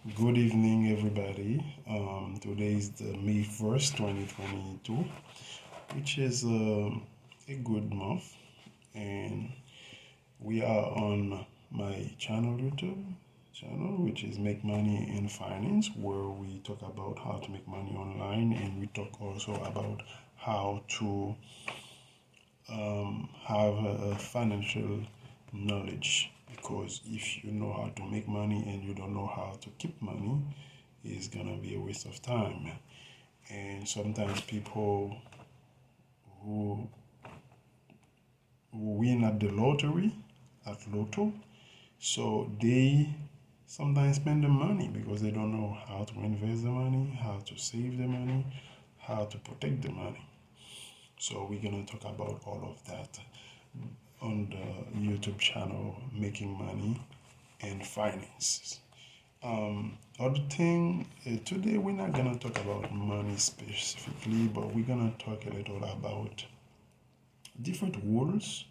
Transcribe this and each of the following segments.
Good evening, everybody. Today is the May 1st, 2022, which is a good month, and we are on my YouTube channel, which is Make Money in Finance, where we talk about how to make money online, and we talk also about how to have a financial knowledge, because if you know how to make money and you don't know how to keep money, it's gonna be a waste of time. And sometimes people who win at the lottery, at lotto, so they sometimes spend the money because they don't know how to invest the money, how to save the money, how to protect the money. So we're gonna talk about all of that on the YouTube channel, Making Money and Finances. Other thing, today we're not gonna talk about money specifically, but we're gonna talk a little about different rules,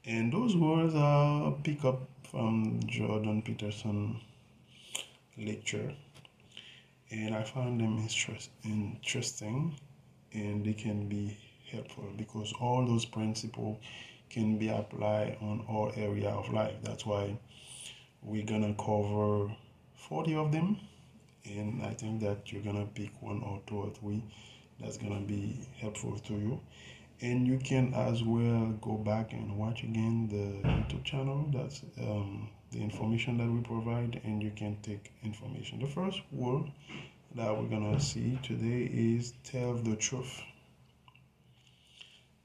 and those rules are pick up from Jordan Peterson lecture, and I found them interesting, and they can be helpful because all those principles can be applied on all area of life. That's why we're gonna cover 40 of them, and I think that you're gonna pick one or two or three that's gonna be helpful to you. And you can as well go back and watch again the YouTube channel. That's the information that we provide, and you can take information. The first word that we're gonna see today is tell the truth.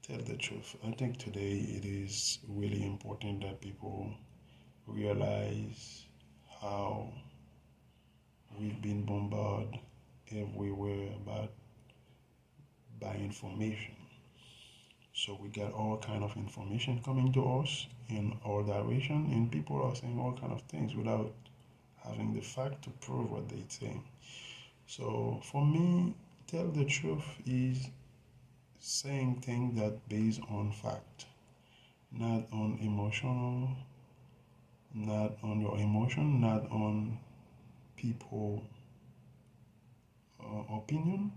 Tell the truth. I think today it is really important that people realize how we've been bombarded everywhere by information. So we get all kind of information coming to us in all direction, and people are saying all kind of things without having the fact to prove what they're saying. So for me, tell the truth is saying things that based on fact, not on emotional, not on your emotion, not on people opinion,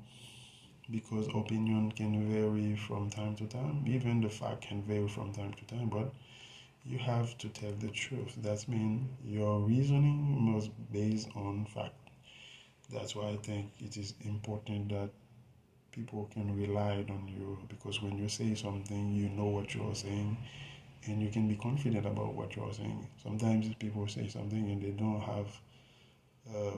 because opinion can vary from time to time. Even the fact can vary from time to time, but you have to tell the truth. That means your reasoning must based on fact. That's why I think it is important that people can rely on you, because when you say something, you know what you're saying, and you can be confident about what you're saying. Sometimes people say something and they don't have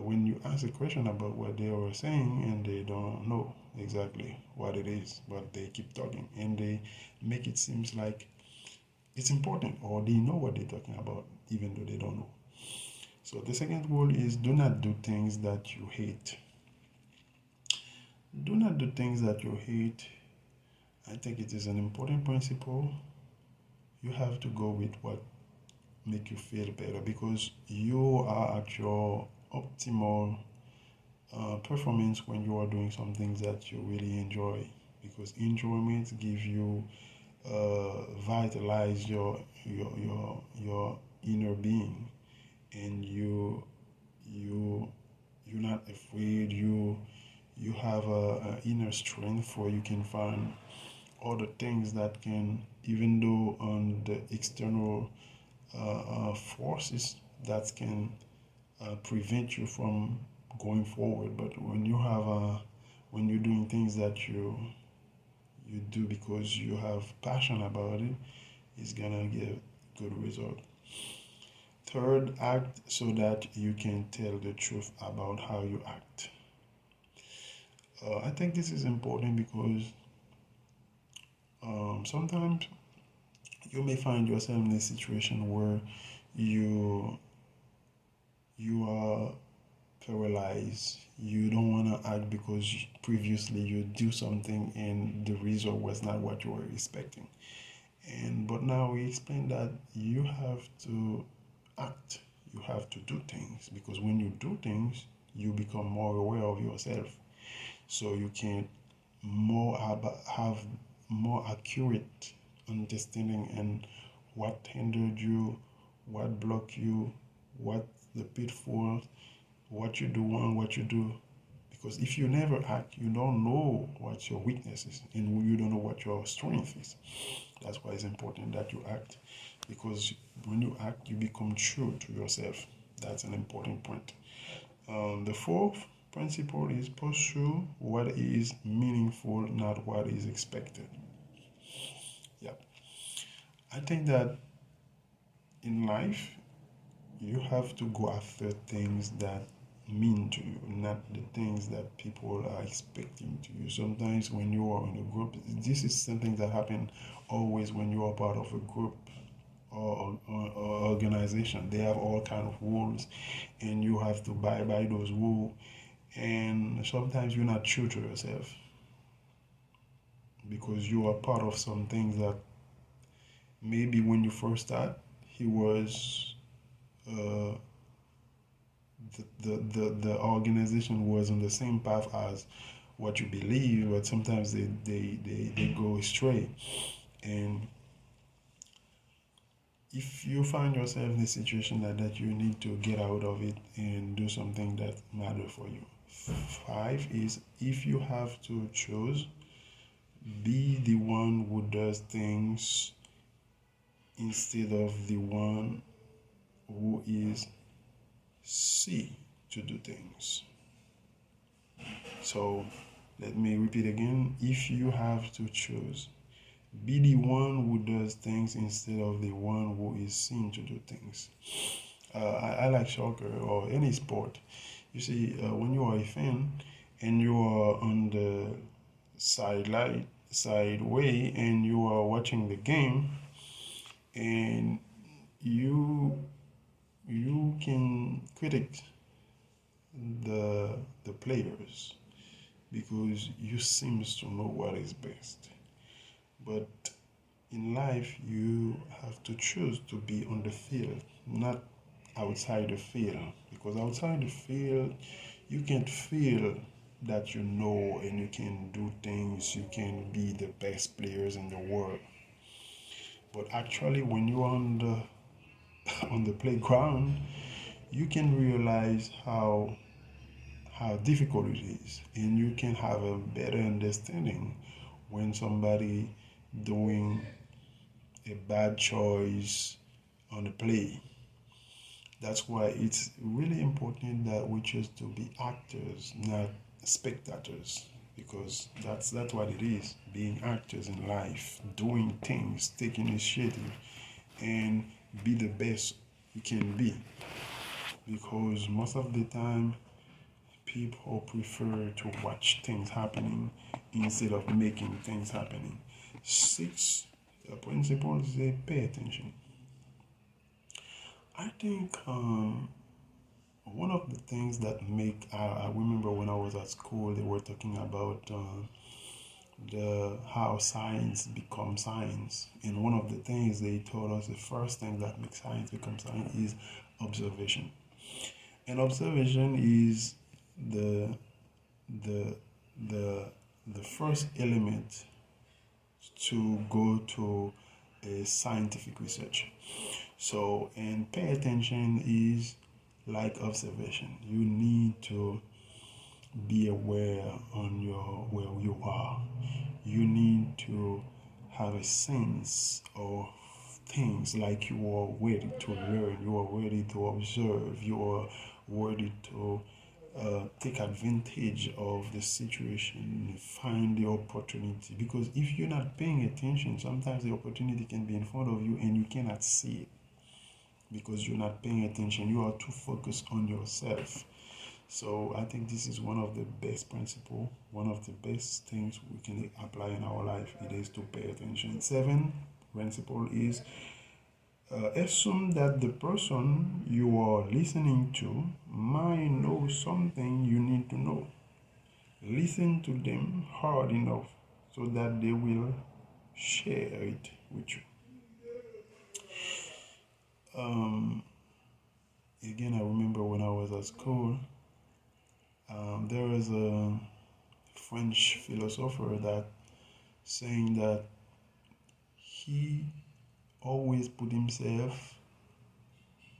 when you ask a question about what they are saying, and they don't know exactly what it is, but they keep talking and they make it seems like it's important, or they know what they're talking about even though they don't know. So the second rule is do not do things that you hate. Do not do things that you hate. I think it is an important principle. You have to go with what make you feel better, because you are at your optimal performance when you are doing something that you really enjoy, because enjoyment give you vitalize your inner being, and you're not afraid. You have a inner strength where you can find other things that can, even though on the external forces that can prevent you from going forward. But when you're doing things that you do because you have passion about it, it's gonna give good result. Third, act so that you can tell the truth about how you act. I think this is important because sometimes you may find yourself in a situation where you you are paralyzed. You don't want to act because previously you do something and the result was not what you were expecting. And but now we explain that you have to act. You have to do things, because when you do things, you become more aware of yourself. So you can have more accurate understanding and what hindered you, what blocked you, what the pitfalls, what you do and what you do. Because if you never act, you don't know what your weakness is and you don't know what your strength is. That's why it's important that you act. Because when you act, you become true to yourself. That's an important point. The fourth principle is pursue what is meaningful, not what is expected. Yeah. I think that in life, you have to go after things that mean to you, not the things that people are expecting to you. Sometimes when you are in a group, this is something that happens always when you are part of a group or organization. They have all kind of rules, and you have to abide by those rules. And sometimes you're not true to yourself because you are part of some things that maybe when you first start, he was uh, the organization was on the same path as what you believe, but sometimes they go astray. And if you find yourself in a situation like that, you need to get out of it and do something that matters for you. Five is if you have to choose, be the one who does things instead of the one who is see to do things. So let me repeat again. If you have to choose, be the one who does things instead of the one who is seen to do things. I like soccer or any sport. You see, when you are a fan and you are on the side way and you are watching the game and you can critic the players because you seems to know what is best. But in life, you have to choose to be on the field, not outside the field. Because outside the field, you can feel that you know and you can do things, you can be the best players in the world. But actually, when you're on the on the playground, you can realize how difficult it is, and you can have a better understanding when somebody doing a bad choice on the play. That's why it's really important that we choose to be actors, not spectators, because that's what it is, being actors in life, doing things, taking initiative, and be the best you can be. Because most of the time, people prefer to watch things happening instead of making things happening. Six, the principle is pay attention. I think one of the things that make I remember when I was at school, they were talking about the how science becomes science, and one of the things they told us, the first thing that makes science become science is observation. And observation is the the the the first element to go to a scientific research. So, and pay attention is like observation. You need to be aware on your where you are. You need to have a sense of things, like you are ready to learn, you are ready to observe, you are ready to take advantage of the situation, find the opportunity. Because if you're not paying attention, sometimes the opportunity can be in front of you and you cannot see it because you're not paying attention. You are too focused on yourself. So I think this is one of the best principles, one of the best things we can apply in our life. It is to pay attention. Seven principle is assume that the person you are listening to might know something you need to know. Listen to them hard enough so that they will share it with you. Again, I remember when I was at school, there was a French philosopher that saying that he always put himself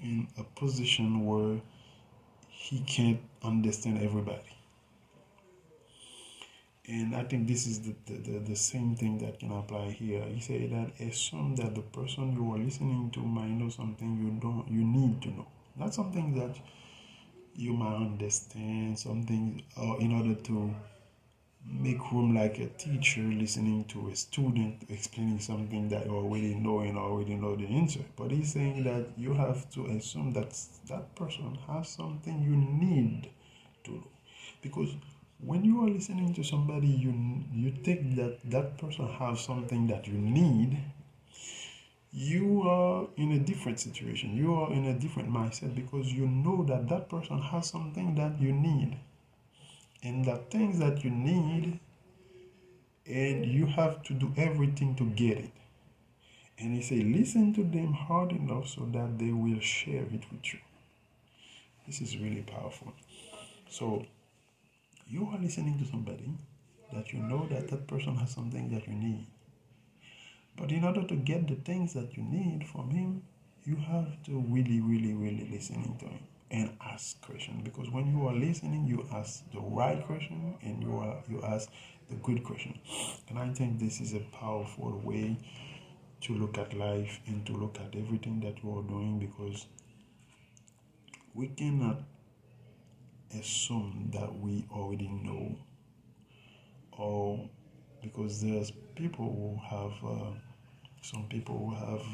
in a position where he can't understand everybody. And I think this is the same thing that can apply here. He said that assume that the person you are listening to might know something you need to know. Not something that you might understand, something in order to make room, like a teacher listening to a student explaining something that you already know and already know the answer. But he's saying that you have to assume that that person has something you need to know. Because when you are listening to somebody, you think that that person has something that you need, you are in a different situation. You are in a different mindset because you know that that person has something that you need. And the things that you need, and you have to do everything to get it. And he said, listen to them hard enough so that they will share it with you. This is really powerful. So you are listening to somebody that you know that that person has something that you need. But in order to get the things that you need from him, you have to really, really, really listening to him and ask questions. Because when you are listening, you ask the right question and you ask the good question. And I think this is a powerful way to look at life and to look at everything that you are doing, because we cannot assume that we already know, or because there's people who have some people who have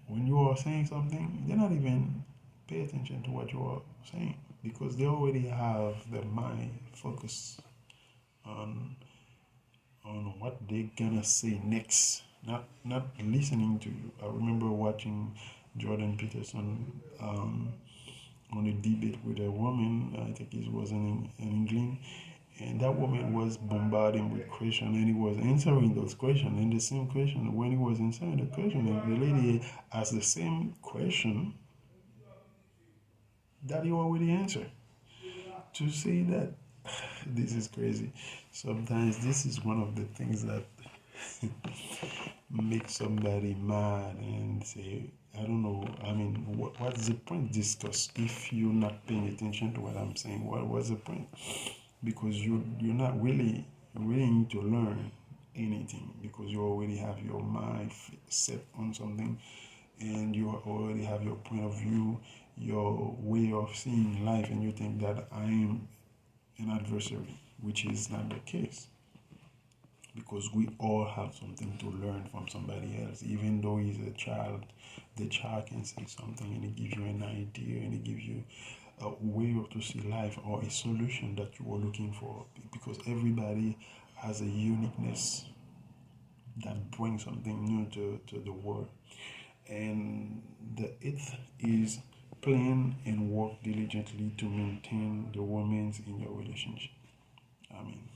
when you are saying something, they're not even pay attention to what you are saying, because they already have their mind focused on what they're gonna say next, not listening to you. I remember watching Jordan Peterson on a debate with a woman. I think it was in England, and that woman was bombarding with questions, and he was answering those questions. And the same question, when he was answering the question, and the lady asked the same question that he already answered. To say that, this is crazy. Sometimes this is one of the things that make somebody mad and say, I don't know. I mean, what's the point? Discuss if you're not paying attention to what I'm saying. What's the point? Because you're not really willing to learn anything, because you already have your mind set on something, and you already have your point of view, your way of seeing life, and you think that I am an adversary, which is not the case. Because we all have something to learn from somebody else. Even though he's a child, the child can say something and it gives you an idea, and it gives you a way to see life, or a solution that you are looking for. Because everybody has a uniqueness that brings something new to the world. And the eighth is plan and work diligently to maintain the romance in your relationship. I mean,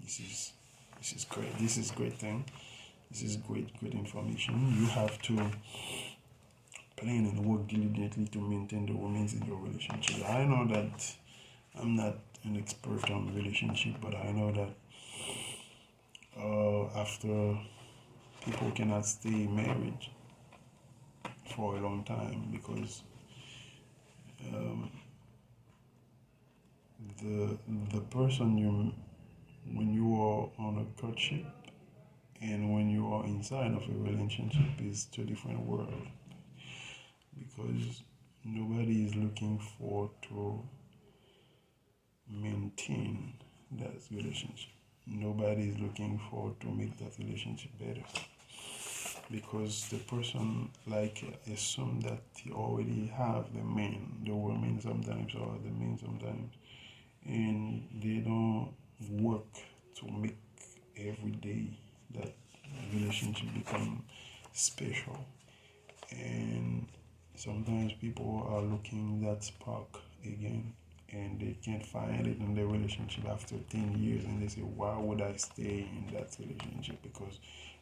this is great. This is great thing. This is great information. You have to plan and work diligently to maintain the romance in your relationship. I know that I'm not an expert on relationship, but I know that after people cannot stay married for a long time, because the person when you are on a courtship and when you are inside of a relationship is two different worlds, because nobody is looking for to maintain that relationship. Nobody is looking for to make that relationship better, because the person like assume that he already have the man, the woman sometimes, or the man sometimes, and they don't work to make every day that relationship become special. And sometimes people are looking that spark again, and they can't find it in their relationship after 10 years, and they say, why would I stay in that relationship? Because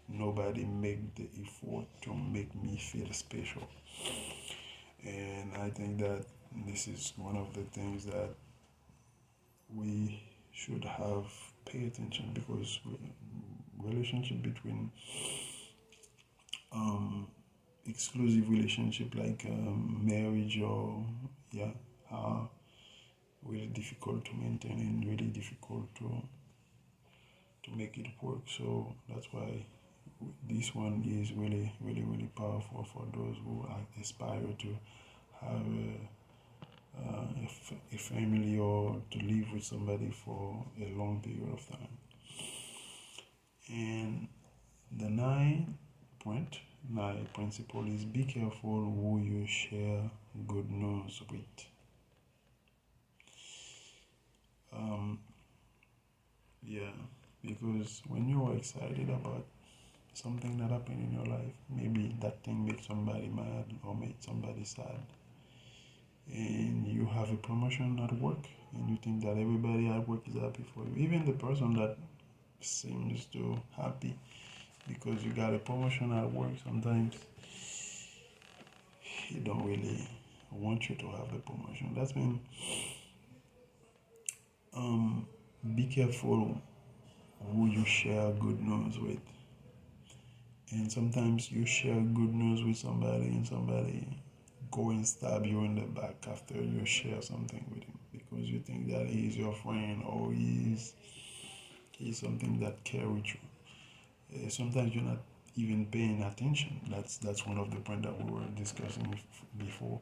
nobody make the effort to make me feel special. And I think that this is one of the things that we should have pay attention, because relationship between exclusive relationship like marriage or yeah, are really difficult to maintain and really difficult to make it work. So that's why this one is really, really, really powerful for those who aspire to have a family or to live with somebody for a long period of time. And the nine principle is be careful who you share good news with. Yeah, because when you are excited about something that happened in your life, maybe that thing made somebody mad or made somebody sad, and you have a promotion at work, and you think that everybody at work is happy for you, even the person that seems to happy because you got a promotion at work, sometimes he don't really want you to have the promotion. That's when be careful who you share good news with. And sometimes you share good news with somebody and somebody go and stab you in the back after you share something with him because you think that he's your friend or he's something that care with you. Sometimes you're not even paying attention. That's one of the points that we were discussing before.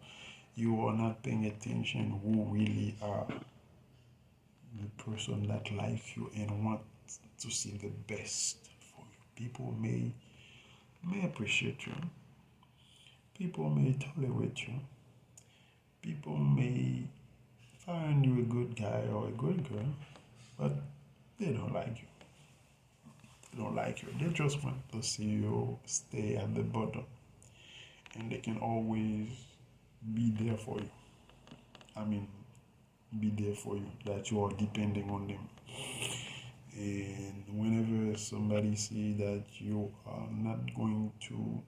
You are not paying attention who really are the person that like you and want to see the best for you. People may appreciate you. People may tolerate you. People may find you a good guy or a good girl, but they don't like you. They don't like you. They just want to see you stay at the bottom. And they can always be there for you. I mean, be there for you, that you are depending on them. And whenever somebody see that you are not going to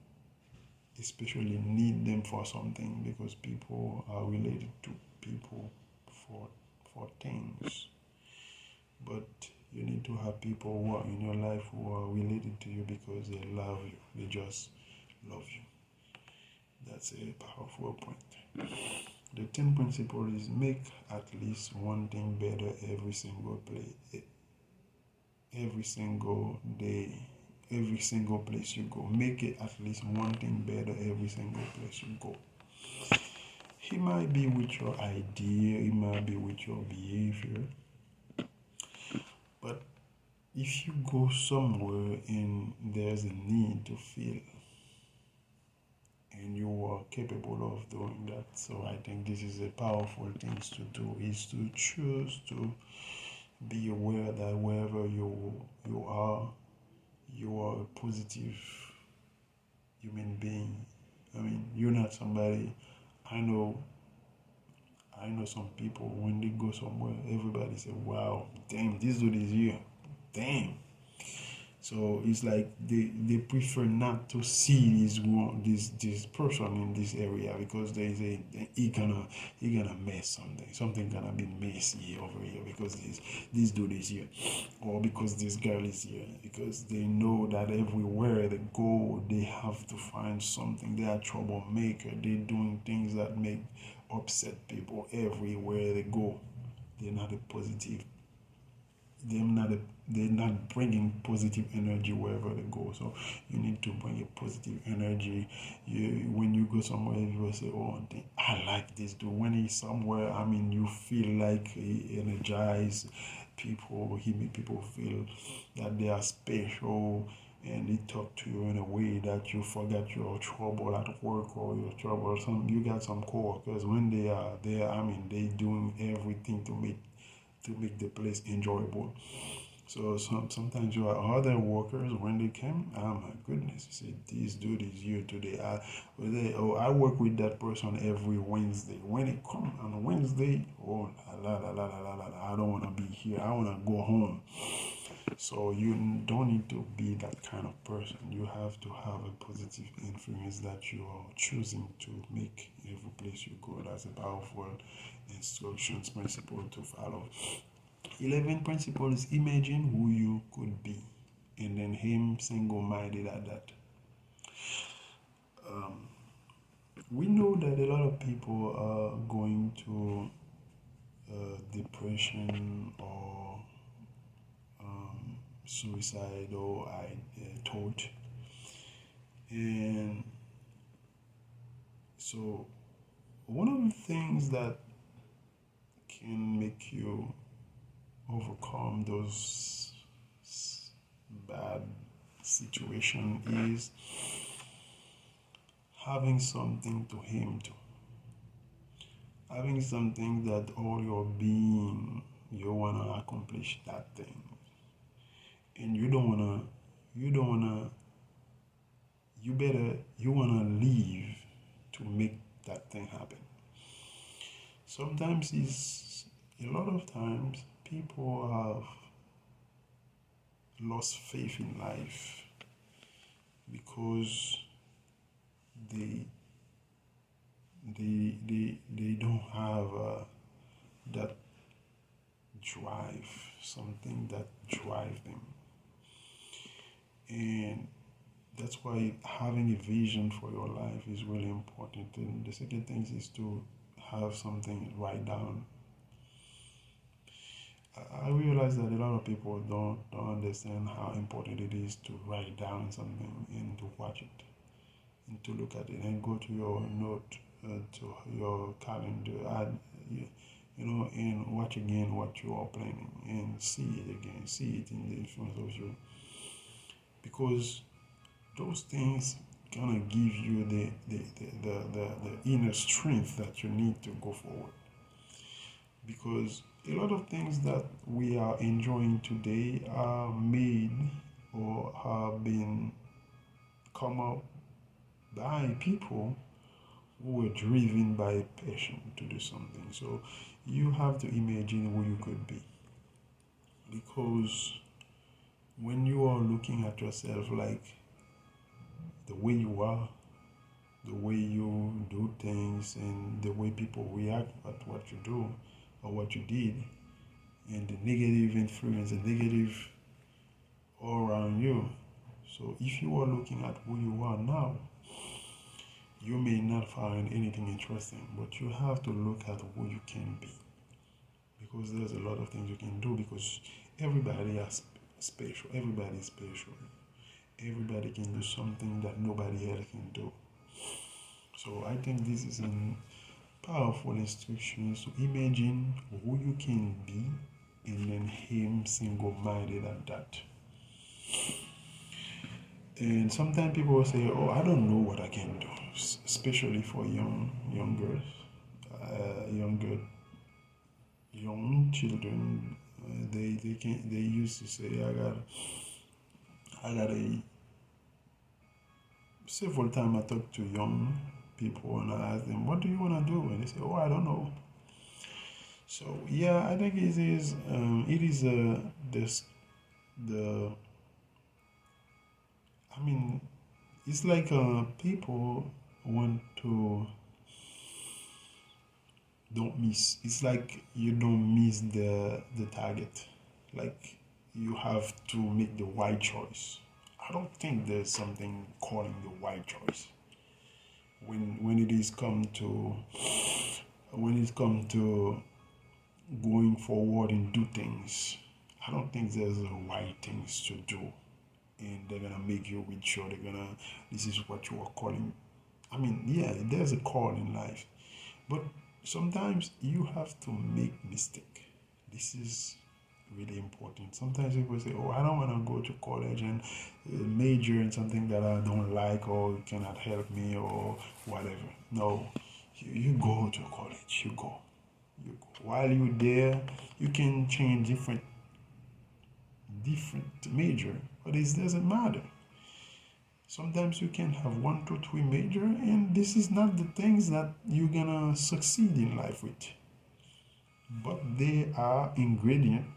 especially need them for something, because people are related to people for things, but you need to have people who are in your life who are related to you because they love you. They just love you. That's a powerful point. The 10th principle is make at least one thing better every single every single day, every single place you go. Make it at least one thing better every single place you go. It might be with your idea, it might be with your behavior, but if you go somewhere and there's a need to feel and you are capable of doing that, so I think this is a powerful thing to do, is to choose to be aware that wherever you are a positive human being. I mean, you're not somebody. I know some people, when they go somewhere, everybody say, wow, damn, this dude is here. Damn. So it's like they prefer not to see this person in this area because there is he gonna mess something gonna be messy over here because this dude is here, or because this girl is here, because they know that everywhere they go they have to find something. They are troublemaker. They doing things that make upset people everywhere they go. They're not a positive. They're not bringing positive energy wherever they go. So you need to bring a positive energy. When you go somewhere, you will say, oh, I like this dude. When he's somewhere, I mean, you feel like he energized people. He make people feel that they are special, and he talk to you in a way that you forget your trouble at work or your trouble. You got some coworkers, when they are there, I mean, they doing everything to make the place enjoyable. So sometimes you are other workers, when they come, oh my goodness, you say this dude is here today. I work with that person every Wednesday. When it come on Wednesday, oh I don't want to be here. I want to go home. So you don't need to be that kind of person. You have to have a positive influence that you are choosing to make every place you go. That's a powerful instructions principle to follow. 11 principle is imagine who you could be, and then aim single-minded at that. we know that a lot of people are going to depression or suicidal thought, and so one of the things that can make you overcome those bad situation is having something to aim to, having something that all your being you wanna accomplish that thing, and you don't wanna, you wanna live to make that thing happen. Sometimes it's a lot of times people have lost faith in life because they they don't have that drive, something that drive them, and that's why having a vision for your life is really important. And the second thing is to have something write down. I realize that a lot of people don't understand how important it is to write down something and to watch it and to look at it and go to your note, to your calendar, add, and watch again what you are planning and see it again, see it in the front of you, because those things gonna give you the inner strength that you need to go forward. Because a lot of things that we are enjoying today are made or have been come up by people who were driven by a passion to do something. So you have to imagine who you could be, because when you are looking at yourself like the way you are, the way you do things, and the way people react at what you do or what you did, and the negative influence, the negative all around you. So if you are looking at who you are now, you may not find anything interesting, but you have to look at who you can be, because there's a lot of things you can do, because everybody is special. Everybody is special. Everybody can do something that nobody else can do. So I think this is a powerful instruction to imagine who you can be and then aim single-minded at that. And sometimes people will say, "Oh, I don't know what I can do," especially for younger, young children. They used to say, I got a." Several times I talk to young people and I ask them, "What do you want to do?" And they say, "Oh, I don't know." So yeah, I think it is this the I mean, it's like people want to don't miss. It's like you don't miss the target. Like you have to make the right choice. I don't think there's something calling the right choice. When it is come to going forward and do things, I don't think there's the right things to do, and they're gonna make you rich, or this is what you are calling. I mean, yeah, there's a call in life, but sometimes you have to make mistake. This is really important. Sometimes people say, "Oh, I don't want to go to college and major in something that I don't like or cannot help me or whatever." No, you go to college. You go. While you're there, you can change different major, but it doesn't matter. Sometimes you can have 1, 2, 3 major, and this is not the things that you're gonna succeed in life with. But they are ingredients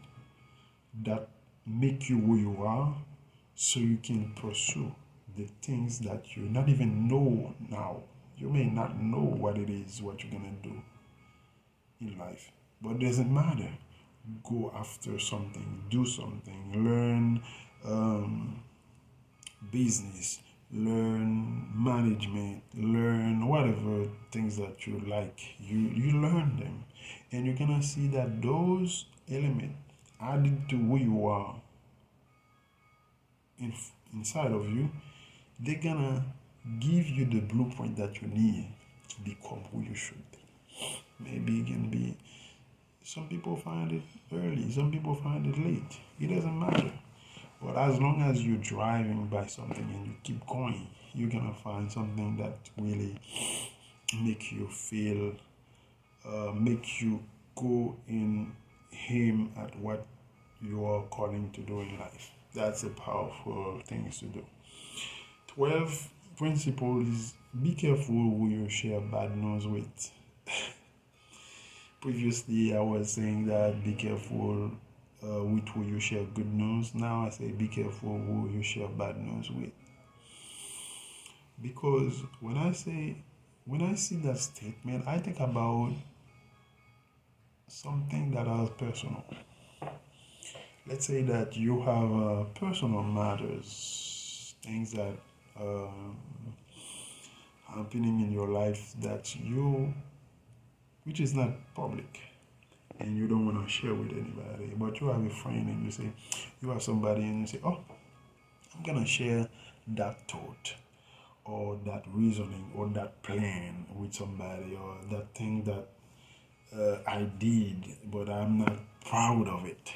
that make you who you are, so you can pursue the things that you not even know now. You may not know what it is, what you're gonna do in life, but it doesn't matter. Go after something, do something, learn business, learn management, learn whatever. whatever things that you like, you learn them, and you're gonna see that those elements added to who you are inside of you, they're gonna give you the blueprint that you need to become who you should be. Maybe it can be, some people find it early, some people find it late. It doesn't matter. But as long as you're driving by something and you keep going, you're gonna find something that really make you feel, make you go in aim at what you are calling to do in life. That's a powerful thing to do. 12 principles. Be careful who you share bad news with. Previously, I was saying that be careful with who you share good news. Now I say be careful who you share bad news with. Because when I see that statement, I think about something that is personal. Let's say that you have personal matters, things that happening in your life that which is not public, and you don't want to share with anybody. But you have a friend, and you have somebody, and you say, "Oh, I'm gonna share that thought, or that reasoning, or that plan with somebody, or that thing that I did, but I'm not proud of it."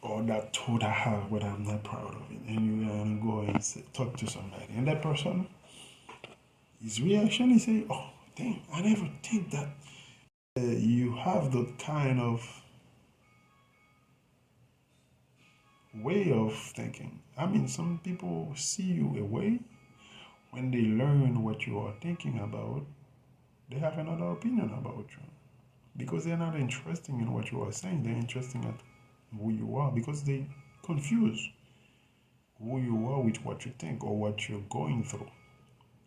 Or that thought I have, but I'm not proud of it. And you're gonna go and talk to somebody, and that person, his reaction is say, "Oh, dang, I never think that." You have that kind of way of thinking. I mean, some people see you a way. When they learn what you are thinking about, they have another opinion about you, because they're not interested in what you are saying. They're interested in who you are, because they confuse who you are with what you think or what you're going through.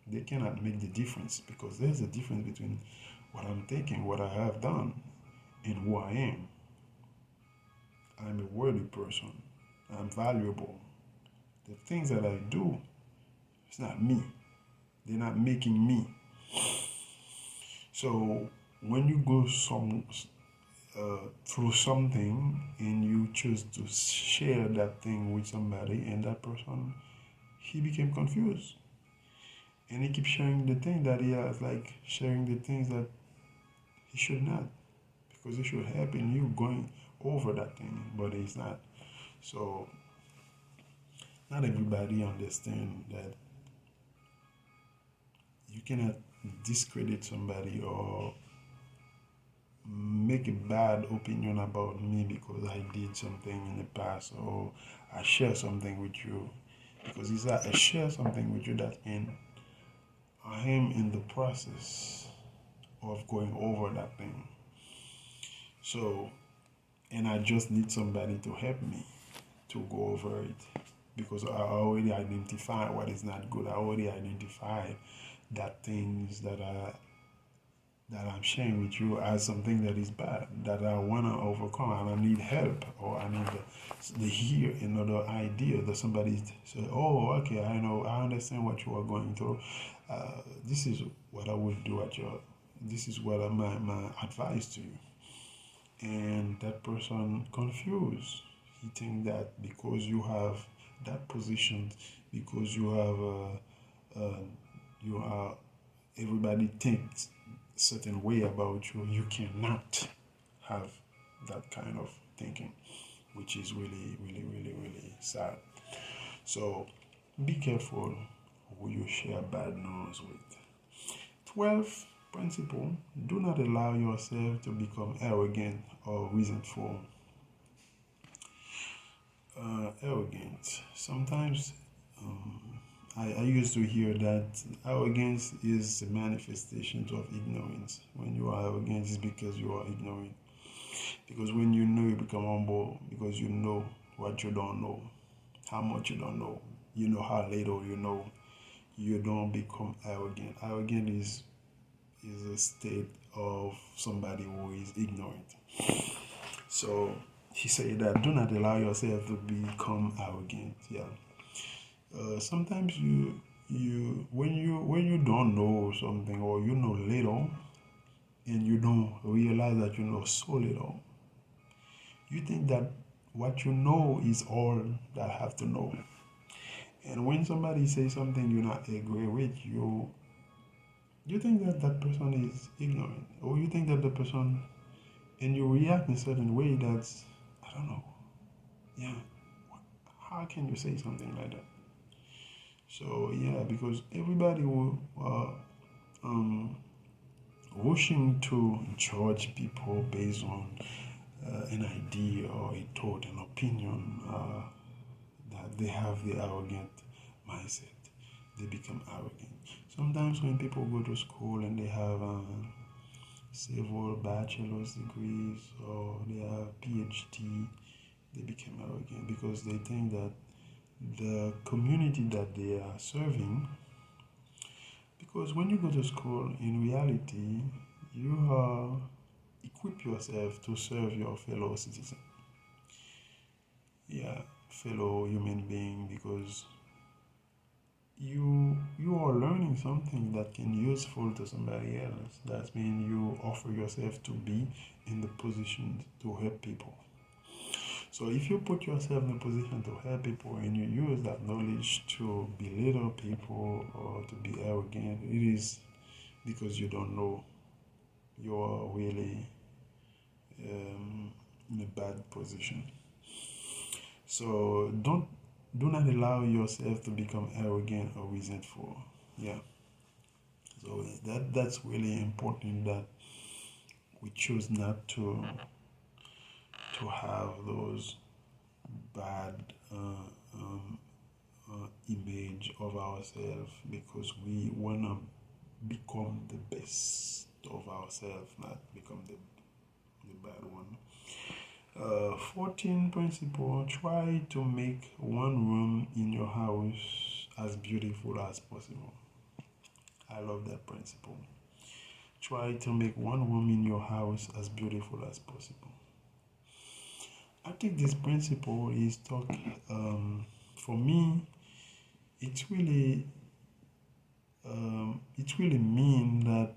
They cannot make the difference, because there's a difference between what I'm thinking, what I have done, and who I am. I'm a worthy person. I'm valuable. The things that I do, it's not me. They're not making me. So when you go through something and you choose to share that thing with somebody, and that person, he became confused, and he keeps sharing the thing that he has, like sharing the things that he should not, because he should help in you going over that thing, but he's not. So not everybody understand that you cannot discredit somebody or make a bad opinion about me because I did something in the past, or I share something with you, because it's that I share something with you that means I am in the process of going over that thing. So, and I just need somebody to help me to go over it, because I already identified what is not good. I already identified that things that I'm sharing with you as something that is bad, that I want to overcome, and I need help, or I need to hear another idea that somebody say, "Oh, okay, I know, I understand what you are going through. This is what I would do this is what my advice to you." And that person confused. He think that because you have that position, because you are, everybody thinks certain way about you, you cannot have that kind of thinking, which is really, really, really, really sad. So be careful who you share bad news with. 12th principle: do not allow yourself to become arrogant or resentful. Arrogant. Sometimes I used to hear that arrogance is a manifestation of ignorance. When you are arrogant, it's because you are ignorant. Because when you know, you become humble, because you know what you don't know, how much you don't know, you know how little you know. You don't become arrogant. Arrogant is a state of somebody who is ignorant. So he said that do not allow yourself to become arrogant. Yeah. Sometimes when when you don't know something or you know little and you don't realize that you know so little, you think that what you know is all that have to know. And when somebody says something you not agree with, you think that that person is ignorant, or you think that the person, and you react in a certain way that's, I don't know, yeah, how can you say something like that? So yeah, because everybody will wishing to judge people based on an idea or a thought, an opinion, that they have the arrogant mindset. They become arrogant. Sometimes when people go to school and they have several bachelor's degrees or they have PhD, they become arrogant because they think that the community that they are serving, because when you go to school, in reality, you equip yourself to serve your fellow citizen, yeah, fellow human being, because you are learning something that can be useful to somebody else. That means you offer yourself to be in the position to help people. So if you put yourself in a position to help people and you use that knowledge to belittle people or to be arrogant, it is because you don't know. You are really in a bad position. So do not allow yourself to become arrogant or resentful. Yeah. So that's really important, that we choose not to have those bad image of ourselves, because we wanna become the best of ourselves, not become the bad one. 14 principle: try to make one room in your house as beautiful as possible. I love that principle. Try to make one room in your house as beautiful as possible. I think this principle is for me, it's really mean that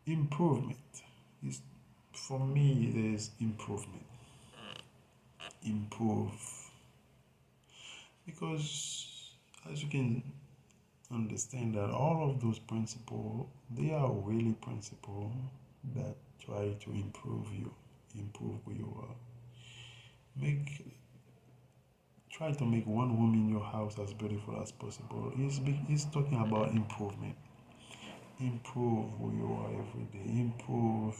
improvement is, for me, there's improvement. Improve, because as you can understand that all of those principles, they are really principles that try to improve who you are. Try to make one room in your house as beautiful as possible. It's talking about improvement. Improve who you are every day. Improve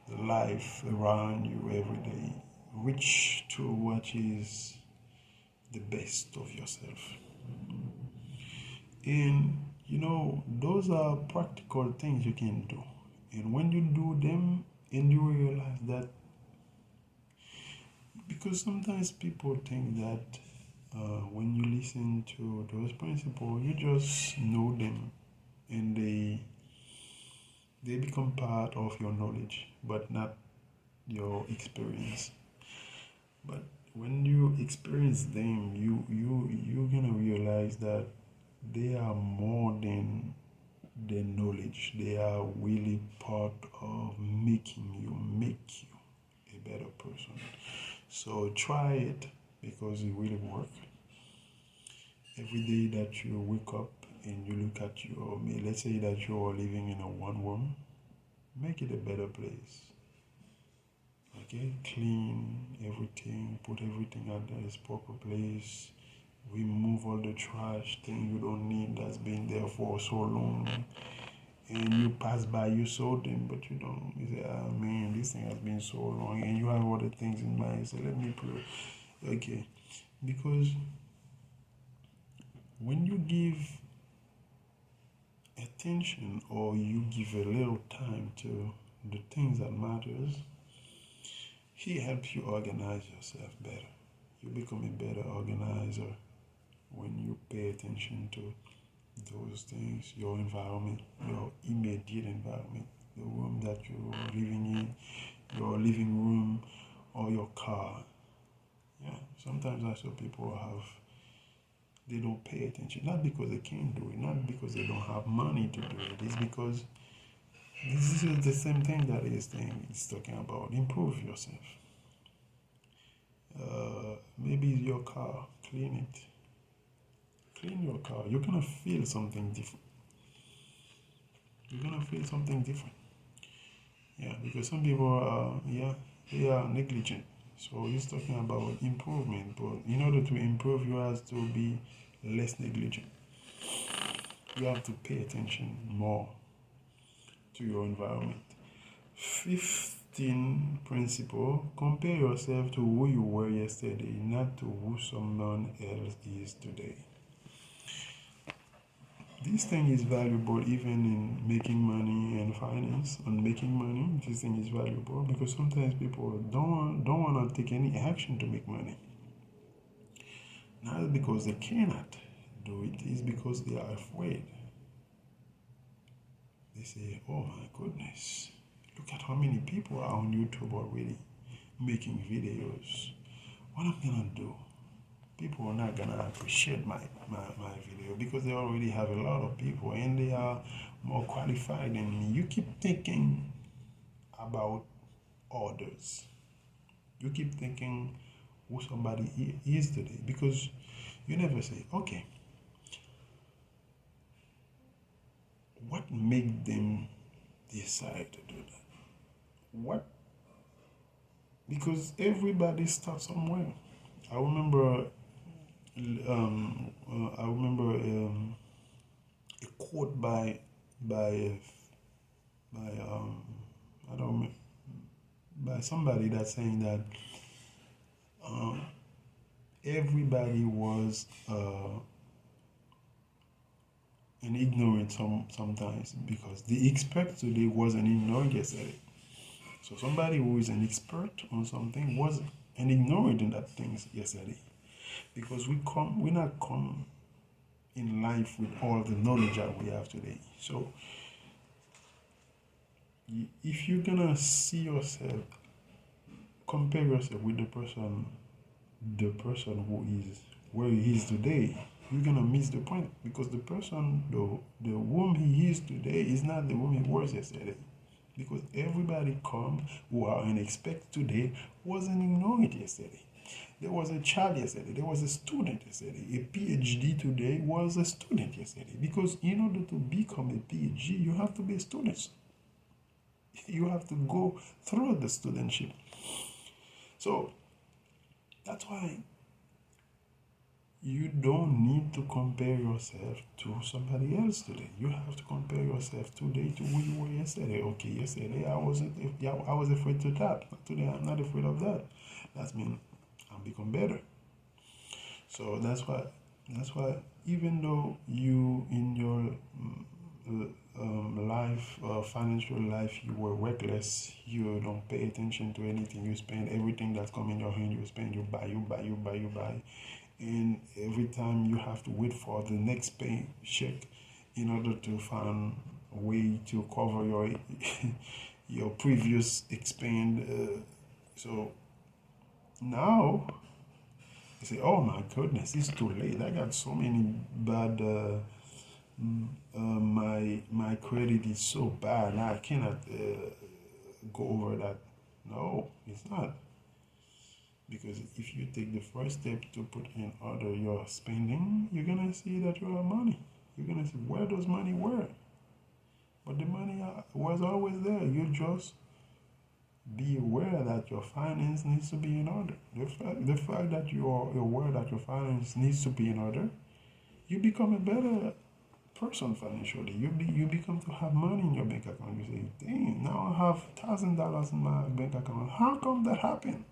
the life around you every day. Reach to what is the best of yourself. And those are practical things you can do. And when you do them and you realize that, because sometimes people think that when you listen to those principles, you just know them and they become part of your knowledge, but not your experience. But when you experience them, you're gonna realize that they are more than knowledge. They are really part of make you a better person. So try it, because it really works. Every day that you wake up and you look at let's say that you are living in a one room, make it a better place. Okay, clean everything, put everything at its proper place, remove all the trash, thing you don't need that's been there for so long, and you pass by, you saw them, but you don't. You say, "Ah, man, this thing has been so long," and you have other things in mind. You say, "Let me put it." Okay, because when you give attention or you give a little time to the things that matters, he helps you organize yourself better. You become a better organizer when you pay attention to those things, your environment, your immediate environment, the room that you're living in, your living room, or your car. Yeah, sometimes I saw people have they don't pay attention. Not because they can't do it, not because they don't have money to do it. It's because this is the same thing that is talking about. Improve yourself. Maybe your car, clean it. Clean your car. You're gonna feel something different. You're gonna feel something different. Yeah, because some people are, they are negligent. So he's talking about improvement, but in order to improve, you have to be less negligent. You have to pay attention more to your environment. 15 principle: compare yourself to who you were yesterday, not to who someone else is today. This thing is valuable even in making money and finance. On making money, this thing is valuable because sometimes people don't want to take any action to make money. Not because they cannot do it, it's because they are afraid. They say, oh my goodness, look at how many people are on YouTube already making videos. What I'm gonna do? People are not gonna appreciate my video because they already have a lot of people and they are more qualified than me. You keep thinking about others. You keep thinking who somebody is today because you never say, okay, what made them decide to do that? What? Because everybody starts somewhere. I remember a quote by I don't know, by somebody that's saying that everybody was an ignorant sometimes because the expert today wasn't ignorant yesterday. So somebody who is an expert on something was an ignorant in that things yesterday. Because we not come in life with all the knowledge that we have today. So if you're gonna see yourself, compare yourself with the person who is where he is today, you're gonna miss the point because the person, the whom he is today is not the whom he was yesterday. Because everybody who are an expert today wasn't ignorant yesterday. There was a child yesterday. There was a student yesterday. A PhD today was a student yesterday. Because in order to become a PhD, you have to be a student. You have to go through the studentship. So that's why you don't need to compare yourself to somebody else today. You have to compare yourself today to who you were yesterday. Okay, yesterday I was afraid to that. Today I'm not afraid of that. That means I'll become better. So that's why even though you in your life, financial life, you were reckless, you don't pay attention to anything, you spend everything that's come in your hand, you spend, you buy, and every time you have to wait for the next paycheck in order to find a way to cover your previous expend. So now you say, oh my goodness, it's too late. I got so many bad my credit is so bad, I cannot go over that. No, it's not. Because if you take the first step to put in order your spending, you're gonna see that you have money. You're gonna see where those money were. But the money was always there. You just be aware that your finance needs to be in order. The fact that you are aware that your finance needs to be in order, you become a better person financially. You become to have money in your bank account. You say, dang, now I have $1,000 in my bank account. How come that happened?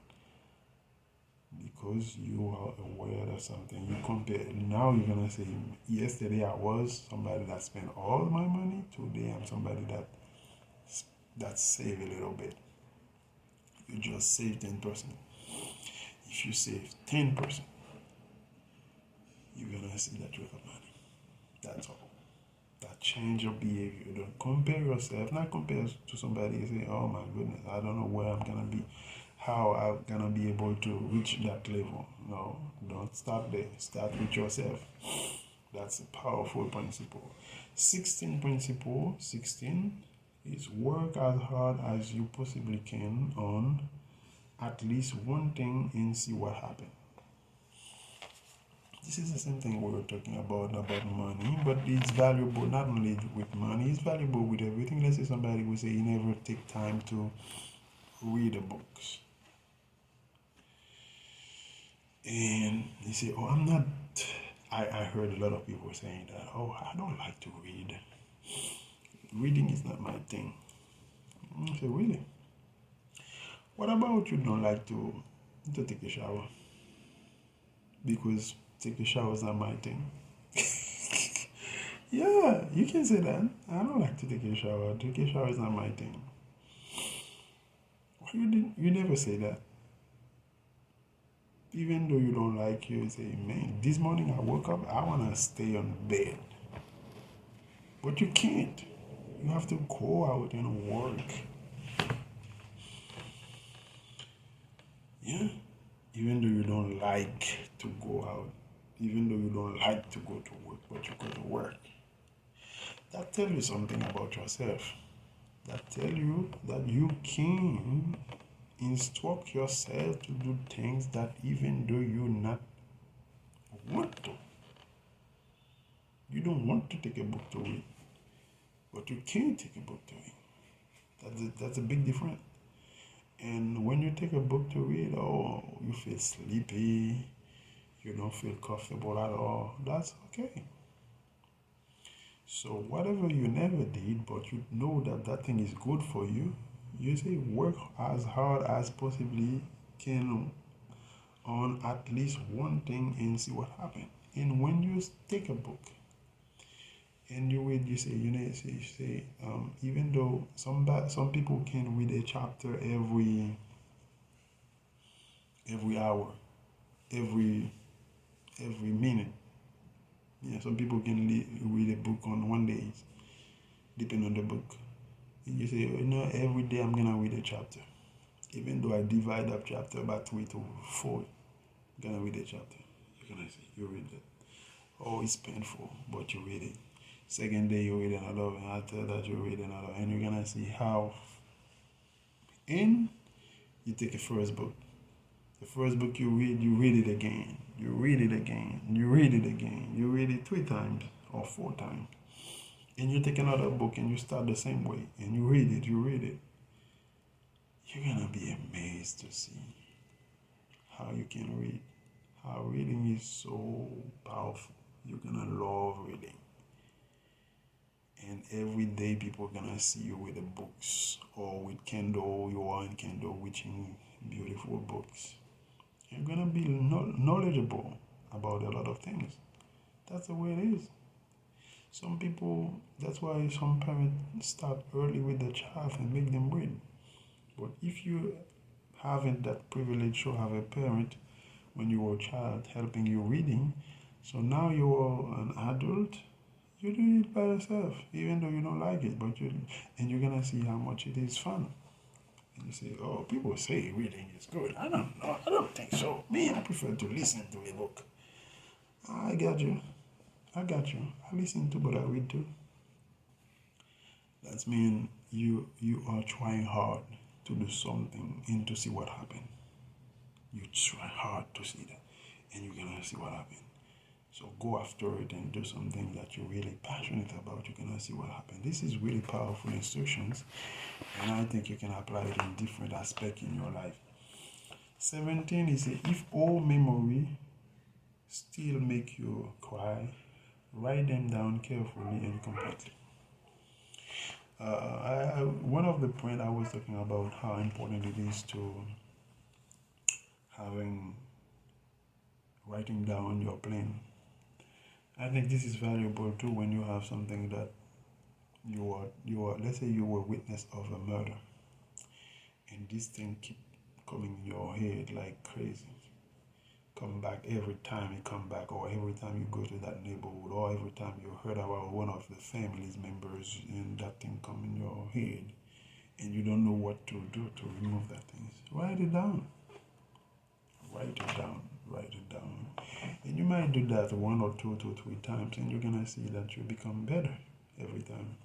Because you are aware of something. You compare. Now you're gonna say, yesterday I was somebody that spent all my money. Today I'm somebody that save a little bit. You just save 10%. If you save 10%, you're gonna see that you have money. That's all. That change your behavior. Don't compare yourself. Not compare to somebody and say, oh my goodness, I don't know where I'm gonna be. how I'm gonna be able to reach that level. No, don't start there. Start with yourself. That's a powerful principle. 16 principle 16 is work as hard as you possibly can on at least one thing and see what happens. This is the same thing we were talking about money, but it's valuable not only with money, it's valuable with everything. Let's say somebody will say you never take time to read the books. And you say, oh, I'm not, I heard a lot of people saying that, oh, I don't like to read. Reading is not my thing. I say, really? What about you don't like to take a shower? Because take a shower is not my thing. Yeah, you can say that. I don't like to take a shower. Take a shower is not my thing. You never say that. Even though you don't like it, you say, man, this morning I woke up, I want to stay on bed. But you can't. You have to go out and work. Yeah. Even though you don't like to go out, even though you don't like to go to work, but you go to work. That tells you something about yourself. That tells you that you can instruct yourself to do things that even though you not want to. You don't want to take a book to read, but you can take a book to read. That's a big difference. And when you take a book to read, oh, you feel sleepy, you don't feel comfortable at all, that's okay. So whatever you never did, but you know that that thing is good for you, you say work as hard as possibly can on at least one thing and see what happens. And when you take a book and you read, you say, even though some people can read a chapter every hour, every minute. Yeah, some people can read a book on one day, depending on the book. And you say, every day I'm gonna read a chapter. Even though I divide that chapter by 3 to 4, I'm gonna read a chapter. You're gonna see, you read it. Oh, it's painful, but you read it. Second day you read another, and after that you read another, and you're gonna see how. And you take a first book. The first book you read it again. You read it again. You read it again. You read it 3 times or 4 times. And you take another book and you start the same way. And you read it. You're gonna be amazed to see how you can read. How reading is so powerful. You're gonna love reading. And every day people are gonna see you with the books or with Kindle. You are in Kindle reading beautiful books. You're gonna be knowledgeable about a lot of things. That's the way it is. Some people, that's why some parents start early with the child and make them read. But if you haven't that privilege to have a parent when you were a child helping you reading, so now you are an adult, you do it by yourself, even though you don't like it, and you're gonna see how much it is fun. And you say, oh, people say reading is good. I don't know. I don't think so. Me, I prefer to listen to a book. I got you. I listen to, but I read too. That means you are trying hard to do something and to see what happens. You try hard to see that, and you're gonna see what happens. So go after it and do something that you're really passionate about. You're gonna see what happens. This is really powerful instructions, and I think you can apply it in different aspects in your life. 17 is if all memory still make you cry, write them down carefully and completely. One of the points I was talking about how important it is to writing down your plan. I think this is valuable too when you have something that you are let's say you were witness of a murder and this thing keep coming in your head like crazy. Come back every time you come back, or every time you go to that neighborhood, or every time you heard about one of the family's members and that thing come in your head and you don't know what to do to remove that things, write it down. Write it down. Write it down. And you might do that 1 or 2 to 3 times, and you're gonna see that you become better every time.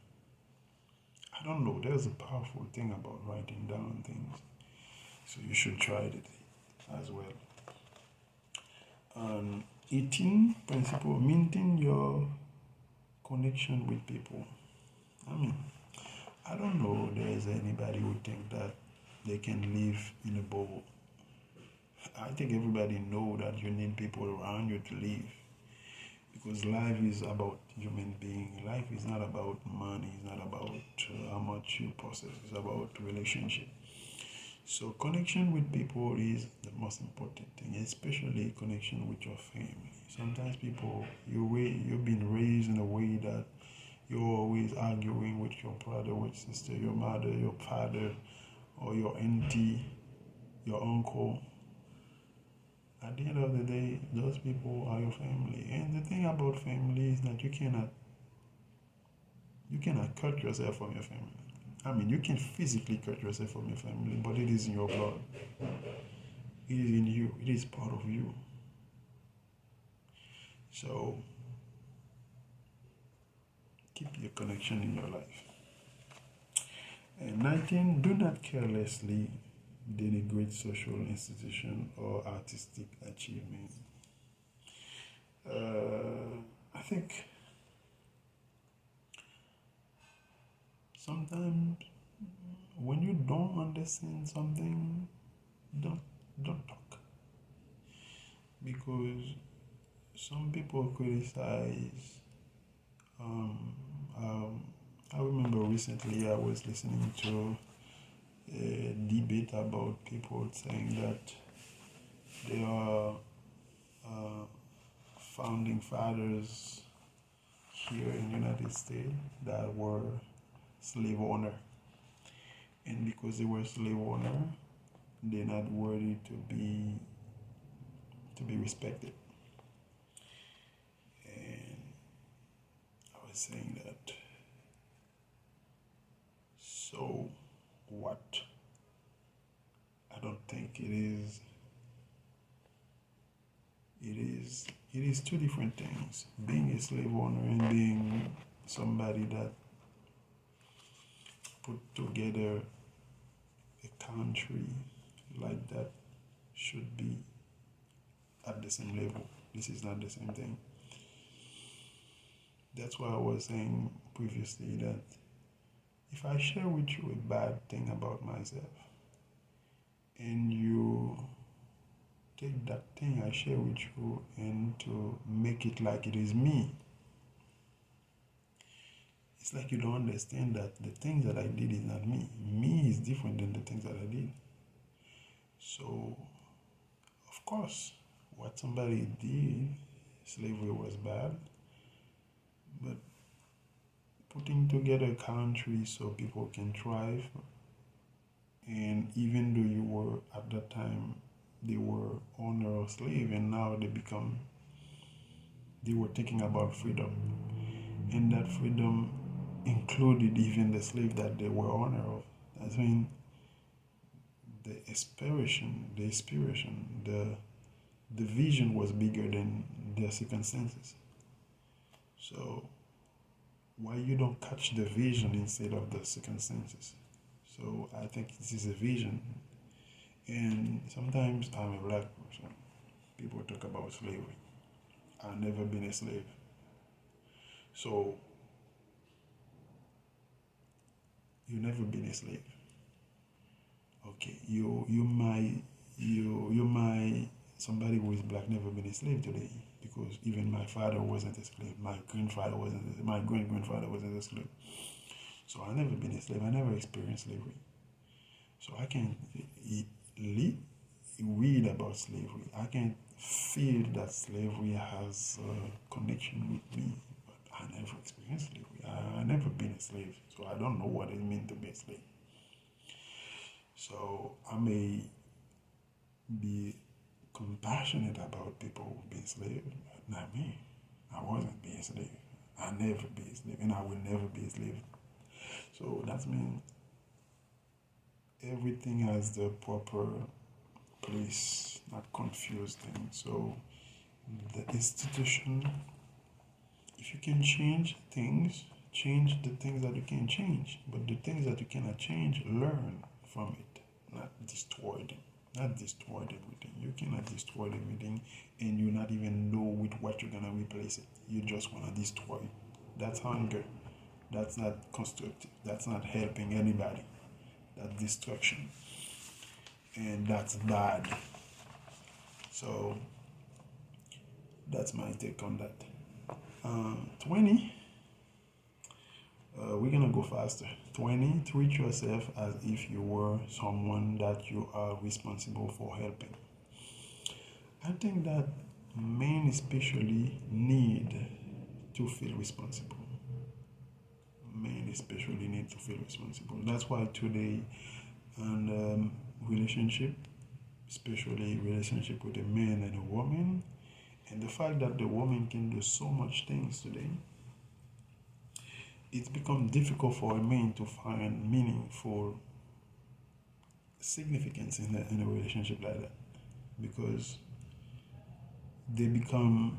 I don't know. There's a powerful thing about writing down things. So you should try it as well. 18 principle, maintain your connection with people. I mean, I don't know there's anybody who think that they can live in a bubble. I think everybody know that you need people around you to live, because life is about human being. Life is not about money. It's not about how much you possess. It's about relationship. So connection with people is the most important thing, especially connection with your family. Sometimes people, you've been raised in a way that you're always arguing with your brother, with sister, your mother, your father, or your auntie, your uncle. At the end of the day, those people are your family. And the thing about family is that you cannot cut yourself from your family. I mean, you can physically cut yourself from your family, but it is in your blood. It is in you. It is part of you. So, keep your connection in your life. And 19, do not carelessly denigrate social institution or artistic achievement. I think sometimes when you don't understand something, don't talk, because some people criticize. I remember recently I was listening to a debate about people saying that there are founding fathers here in the United States that were slave owner, and because they were slave owner, they're not worthy to be respected. And I was saying that, so what? I don't think it is two different things. Being a slave owner and being somebody that put together a country like that should be at the same level. This is not the same thing. That's why I was saying previously that if I share with you a bad thing about myself and you take that thing I share with you and to make it like it is me, it's like you don't understand that the things that I did is not me. Me is different than the things that I did. So, of course, what somebody did, slavery was bad, but putting together a country so people can thrive, and even though you were at that time, they were owner or slave, and now they were thinking about freedom, and that freedom included even the slave that they were owner of. I mean, the aspiration, the vision was bigger than their circumstances. So why you don't catch the vision instead of the circumstances? So I think this is a vision. And sometimes I'm a black person. People talk about slavery. I've never been a slave. So you've never been a slave. Okay, you might somebody who is black never been a slave today, because even my father wasn't a slave, my grandfather wasn't, my great grandfather wasn't a slave. So I never been a slave. I never experienced slavery. So I can read about slavery. I can feel that slavery has a connection with me, but I never experienced slavery. I never been a slave, so I don't know what it means to be a slave. So I may be compassionate about people who've been slaves, but not me. I wasn't being a slave. I never be a slave, and I will never be a slave. So that means everything has the proper place, not confuse things. So the institution, if you can change things, change the things that you can change. But the things that you cannot change, learn from it, not destroy them. Not destroy everything. You cannot destroy everything and you not even know with what you're gonna replace it. You just wanna destroy it. That's hunger. That's not constructive. That's not helping anybody. That's destruction. And that's bad. So that's my take on that. 20. We're gonna go faster. 20. Treat yourself as if you were someone that you are responsible for helping. I think that men especially need to feel responsible. Men especially need to feel responsible. That's why today, and relationship, especially relationship with a man and a woman, and the fact that the woman can do so much things today, it's become difficult for a man to find meaningful significance in a relationship like that, because they become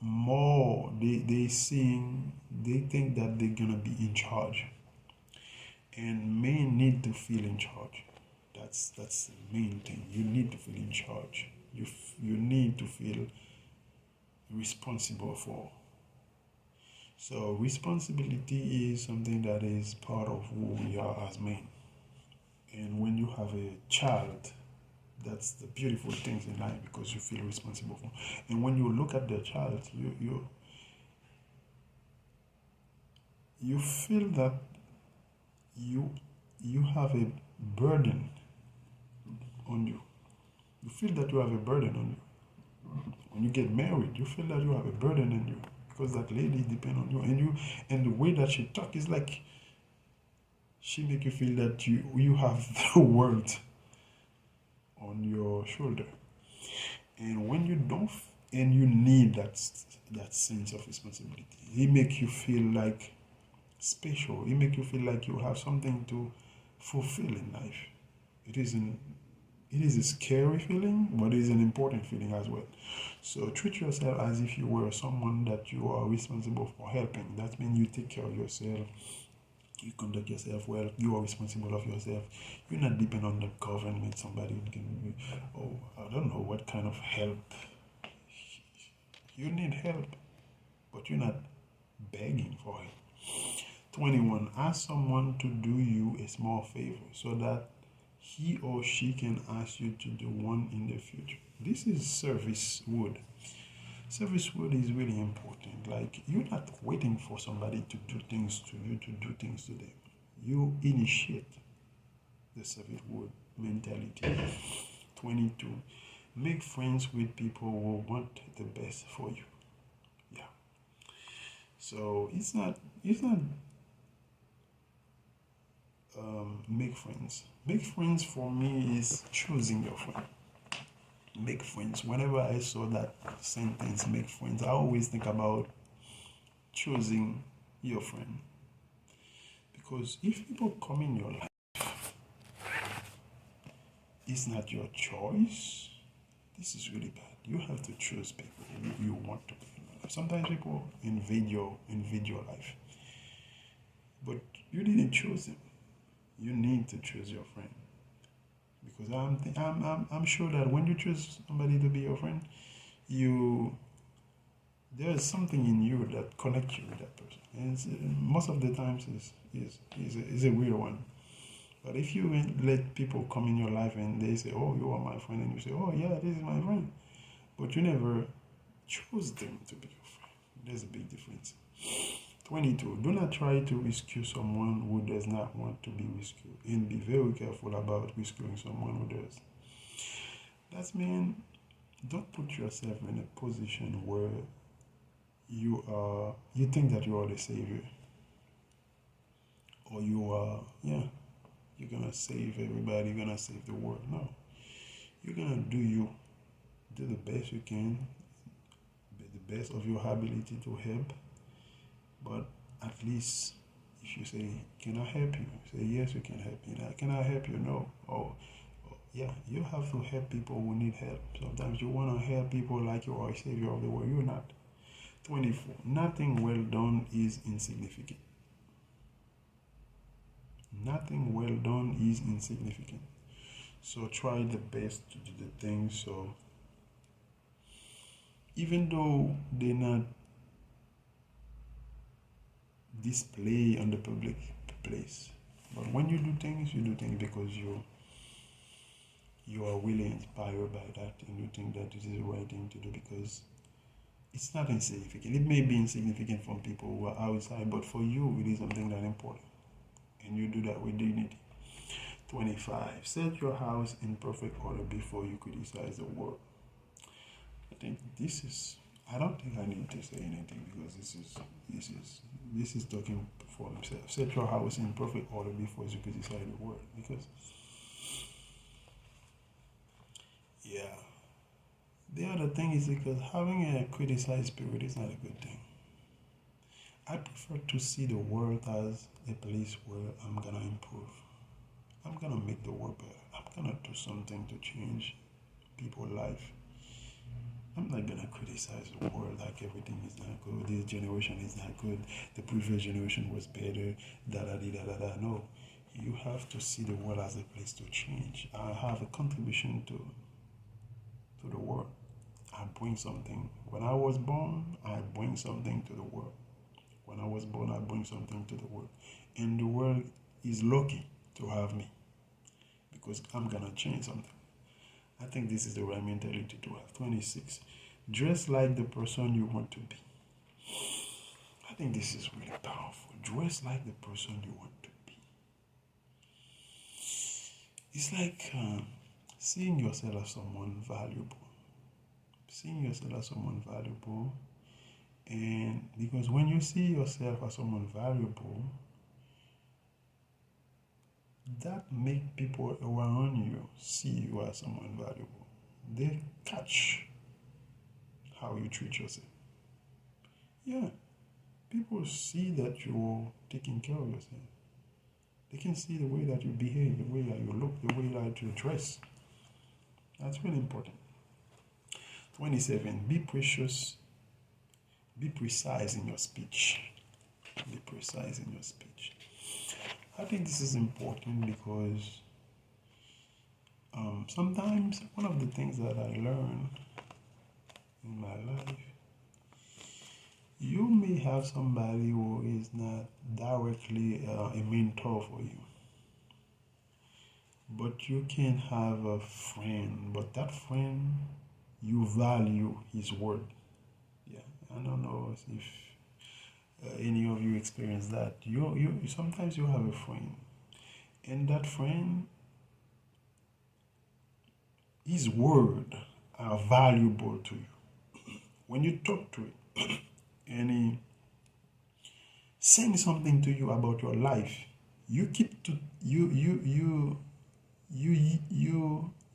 more, they think that they're gonna be in charge, and men need to feel in charge. That's the main thing. You need to feel in charge. You need to feel responsible for. So responsibility is something that is part of who we are as men. And when you have a child, that's the beautiful things in life, because you feel responsible for. And when you look at the child, you feel that you have a burden on you. You feel that you have a burden on you. When you get married, you feel that you have a burden on you, because that lady depends on you, and the way that she talk is like she make you feel that you have the world on your shoulder. And when you don't, and you need that sense of responsibility, it make you feel like special. It make you feel like you have something to fulfill in life. It is a scary feeling, but it is an important feeling as well. So treat yourself as if you were someone that you are responsible for helping. That means you take care of yourself, you conduct yourself well, you are responsible of yourself. You're not dependent on the government, somebody who can, I don't know what kind of help. You need help, but you're not begging for it. 21. Ask someone to do you a small favor so that he or she can ask you to do one in the future. This is service word. Service word is really important. Like, you're not waiting for somebody to do things to you, to do things to them. You initiate the service word mentality. 22. Make friends with people who want the best for you. Yeah. So it's not make friends. Make friends for me is choosing your friend. Make friends. Whenever I saw that sentence, make friends, I always think about choosing your friend. Because if people come in your life, it's not your choice. This is really bad. You have to choose people who you want to be in your life. Sometimes people invade your life, but you didn't choose them. You need to choose your friend, because I'm sure that when you choose somebody to be your friend, there's something in you that connects you with that person, and most of the times is a weird one. But if you let people come in your life and they say, "Oh, you are my friend," and you say, "Oh yeah, this is my friend," but you never chose them to be your friend, there's a big difference. 22. Do not try to rescue someone who does not want to be rescued, and be very careful about rescuing someone who does. That means don't put yourself in a position where you think that you are the savior, or you're gonna save everybody, you're gonna save the world. No, you're gonna do the best you can, be the best of your ability to help. But at least If you say, can I help you? Say, yes, we can help you. Can I help you? No. Yeah, you have to help people who need help. Sometimes you want to help people like you are a savior of the world. You're not. 24. Nothing well done is insignificant. Nothing well done is insignificant. So try the best to do the things. So even though they're not display on the public place, but when you do things because you are really inspired by that, and you think that this is the right thing to do, because it's not insignificant. It may be insignificant from people who are outside, but for you, it is something that important, and you do that with dignity. 25. Set your house in perfect order before you criticize the world. I think this is. I don't think I need to say anything, because this is talking for himself. Set your house in perfect order before you criticize the world, because yeah. The other thing is because having a criticized spirit is not a good thing. I prefer to see the world as a place where I'm gonna improve. I'm gonna make the world better. I'm gonna do something to change people's life. I'm not gonna criticize the world like everything is not good. This generation is not good. The previous generation was better. Da da da da da. No, you have to see the world as a place to change. I have a contribution to the world. I bring something. When I was born, I bring something to the world. When I was born, I bring something to the world. And the world is lucky to have me, because I'm going to change something. I think this is the right mentality to have. 26. Dress like the person you want to be. I think this is really powerful. Dress like the person you want to be. It's like seeing yourself as someone valuable. Seeing yourself as someone valuable. And because when you see yourself as someone valuable, that make people around you see you as someone valuable. They catch how you treat yourself. Yeah, people see that you're taking care of yourself. They can see the way that you behave, the way that you look, the way that you dress. That's really important. 27. Be precious. Be precise in your speech. Be precise in your speech. I think this is important because sometimes one of the things that I learned in my life, you may have somebody who is not directly a mentor for you, but you can have a friend, but that friend, you value his word. Yeah, I don't know if any of you experience that. You sometimes you have a friend, and that friend, his word are valuable to you. When you talk to it, and he saying something to you about your life, you keep to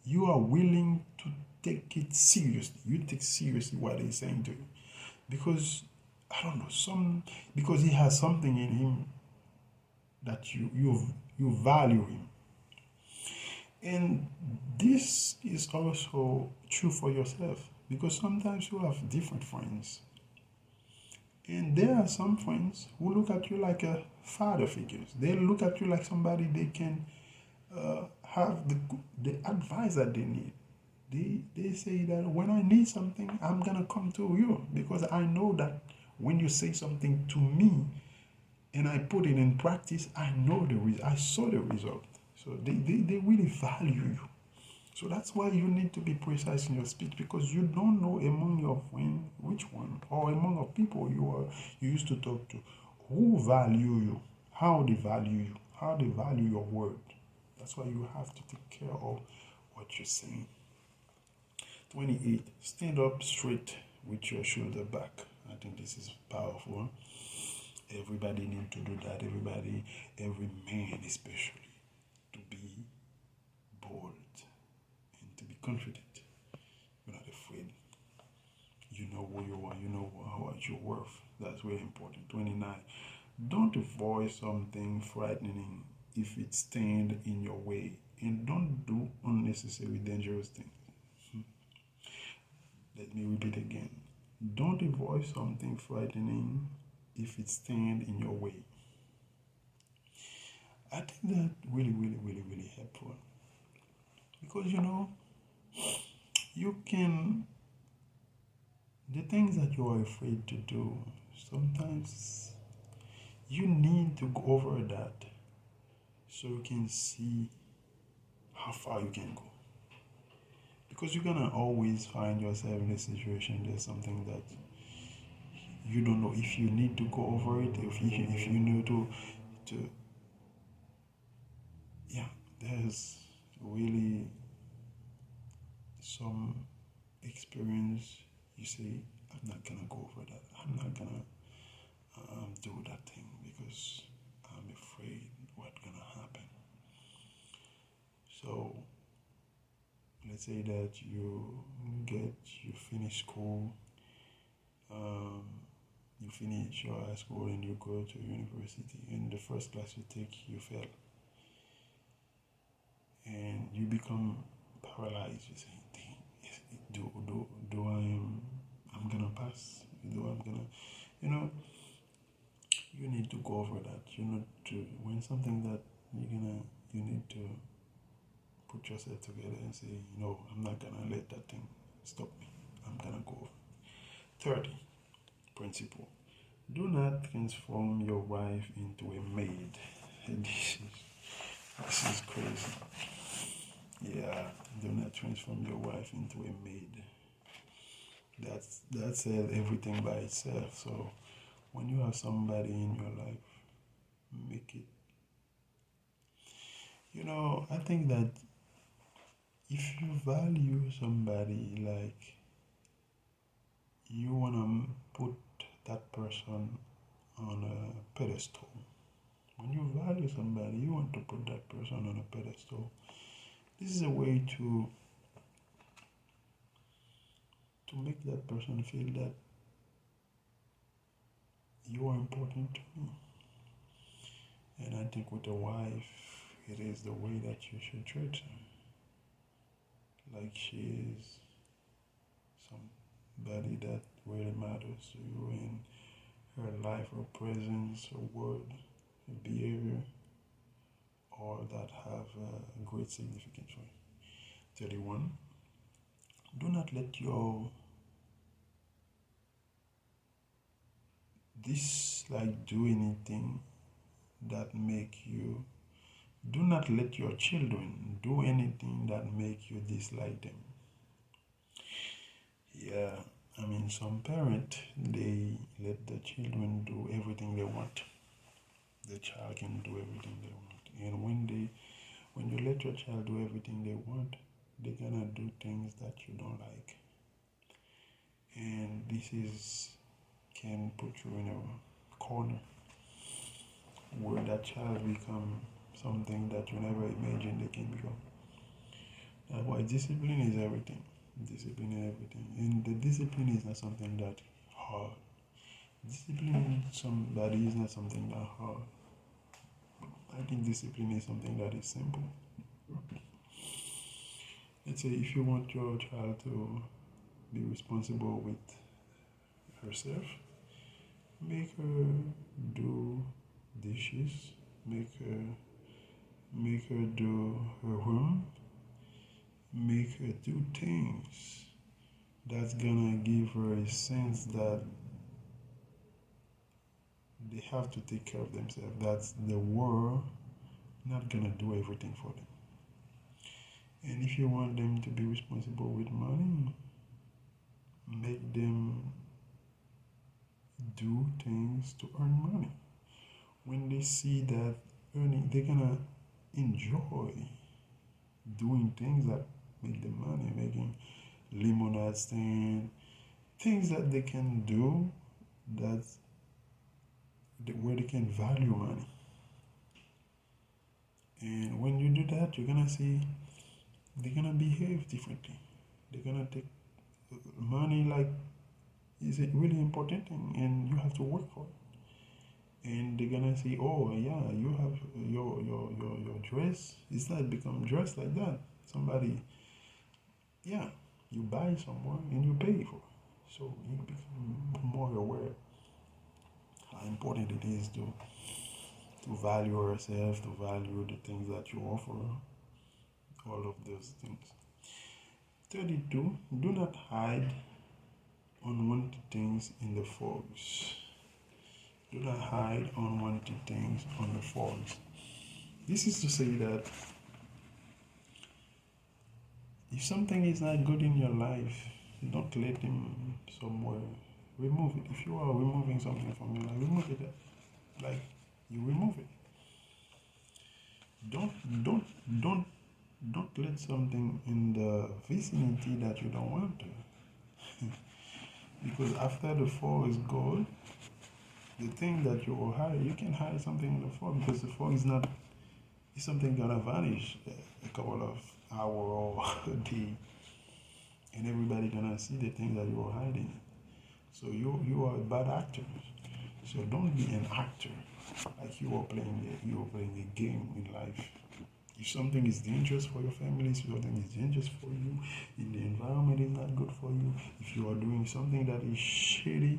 you are willing to take it seriously. You take seriously what he's saying to you, because I don't know, because he has something in him that you value him. And this is also true for yourself, because sometimes you have different friends. And there are some friends who look at you like a father figures. They look at you like somebody they can have the advice that they need. They say that when I need something, I'm going to come to you, because I know that when you say something to me and I put it in practice, I know I saw the result. So they really value you. So that's why you need to be precise in your speech, because you don't know among your friends which one, or among the people you used to talk to, who value you, how they value you, how they value your word. That's why you have to take care of what you're saying. 28. Stand up straight with your shoulder back. I think this is powerful. Everybody need to do that. Every man especially, to be bold and to be confident. You're not afraid. You know who you are. You know what you're worth. That's very important. 29. Don't avoid something frightening if it stands in your way, and don't do unnecessary dangerous things. Let me repeat again. Don't avoid something frightening if it stands in your way. I think that really helpful because you can the things that you are afraid to do. Sometimes you need to go over that so you can see how far you can go. Because you're gonna always find yourself in a situation there's something that you don't know if you need to go over it, if you know to yeah, there's really some experience you say, I'm not gonna go over that. I'm not gonna do that thing because I'm afraid what's gonna happen. So let's say that you finish school, you finish your high school and you go to university. In the first class you take, you fail, and you become paralyzed. You say, "Dang, do I'm gonna pass? Do I'm gonna, you know?" You need to go over that. You need to when something that you need to put yourself together and say, no, I'm not gonna let that thing stop me. I'm gonna go. 30 principle. Do not transform your wife into a maid. This is crazy. Yeah, do not transform your wife into a maid. That said everything by itself. So when you have somebody in your life, make it. I think that if you value somebody, like you wanna put that person on a pedestal. When you value somebody, you want to put that person on a pedestal. This is a way to make that person feel that you are important to me. And I think with a wife, it is the way that you should treat her. Like she is somebody that really matters to you in her life, her presence, her word, her behavior, or that have a great significance for you. 31. Do not let your dislike do anything that make you do not let your children do anything that make you dislike them. Yeah, I mean some parent they let the children do everything they want. The child can do everything they want. And when you let your child do everything they want, they're gonna do things that you don't like. And can put you in a corner where that child become something that you never imagined they can become. That's why discipline is everything. Discipline is everything. And the discipline is not something that hard. Discipline somebody is not something that hard. I think discipline is something that is simple. Let's say if you want your child to be responsible with herself, make her do dishes, make her do her home, make her do things that's gonna give her a sense that they have to take care of themselves. That's the world not gonna do everything for them. And if you want them to be responsible with money, make them do things to earn money. When they see that earning, they're gonna enjoy doing things that make them money, making lemonade stand, things that they can do that's where they can value money. And when you do that, you're gonna see they're gonna behave differently. They're gonna take money like is a really important thing, and you have to work for it. and they're gonna say, oh yeah, you have your dress. It's not become dressed like that. Somebody, yeah, you buy somewhere and you pay for it. So you become more aware how important it is to value ourselves, to value the things that you offer, all of those things. 32. Do not hide unwanted things in the fogs. Do not hide unwanted things on the fogs. This is to say that if something is not good in your life, don't let him somewhere. Remove it. If you are removing something from your life, remove it. Like you remove it. Don't don't don't don't let something in the vicinity that you don't want to. Because after the fall is gone, the thing that you will hide, you can hide something in the fall because the fall is not, it's something gonna vanish a couple of hours or a day, and everybody gonna see the thing that you are hiding. So you are a bad actor. So don't be an actor like you are playing a game in life. If something is dangerous for your family, if something is dangerous for you, if the environment is not good for you, if you are doing something that is shitty,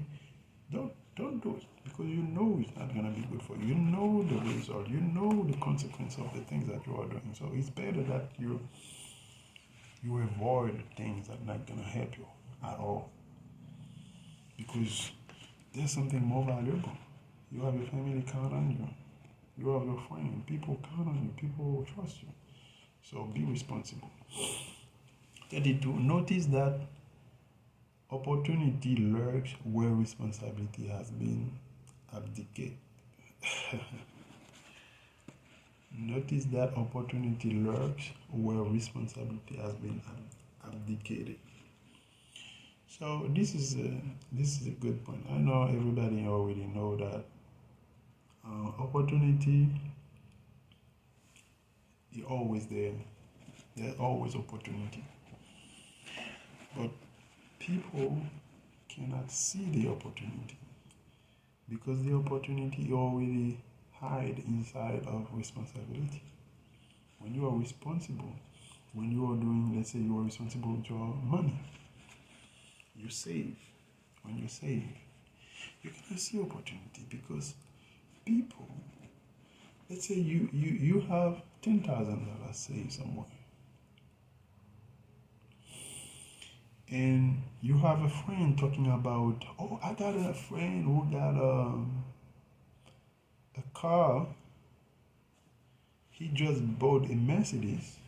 don't do it, because you know it's not gonna be good for you. You know the result. You know the consequence of the things that you are doing. So it's better that you avoid things that are not gonna help you at all, because there's something more valuable. You have your family count on you. You have your friends. People count on you. People trust you. So be responsible. 32. Notice that opportunity lurks where responsibility has been abdicated. Notice that opportunity lurks where responsibility has been abdicated. So this is a good point. I know everybody already know that opportunity is always there. There's always opportunity, but people cannot see the opportunity because the opportunity already hide inside of responsibility. When you are responsible, when you are doing, let's say you are responsible with your money, you save. When you save, you cannot see opportunity because people, let's say you have $10,000 saved somewhere, and you have a friend talking about, oh, I got a friend who got a car. He just bought a Mercedes,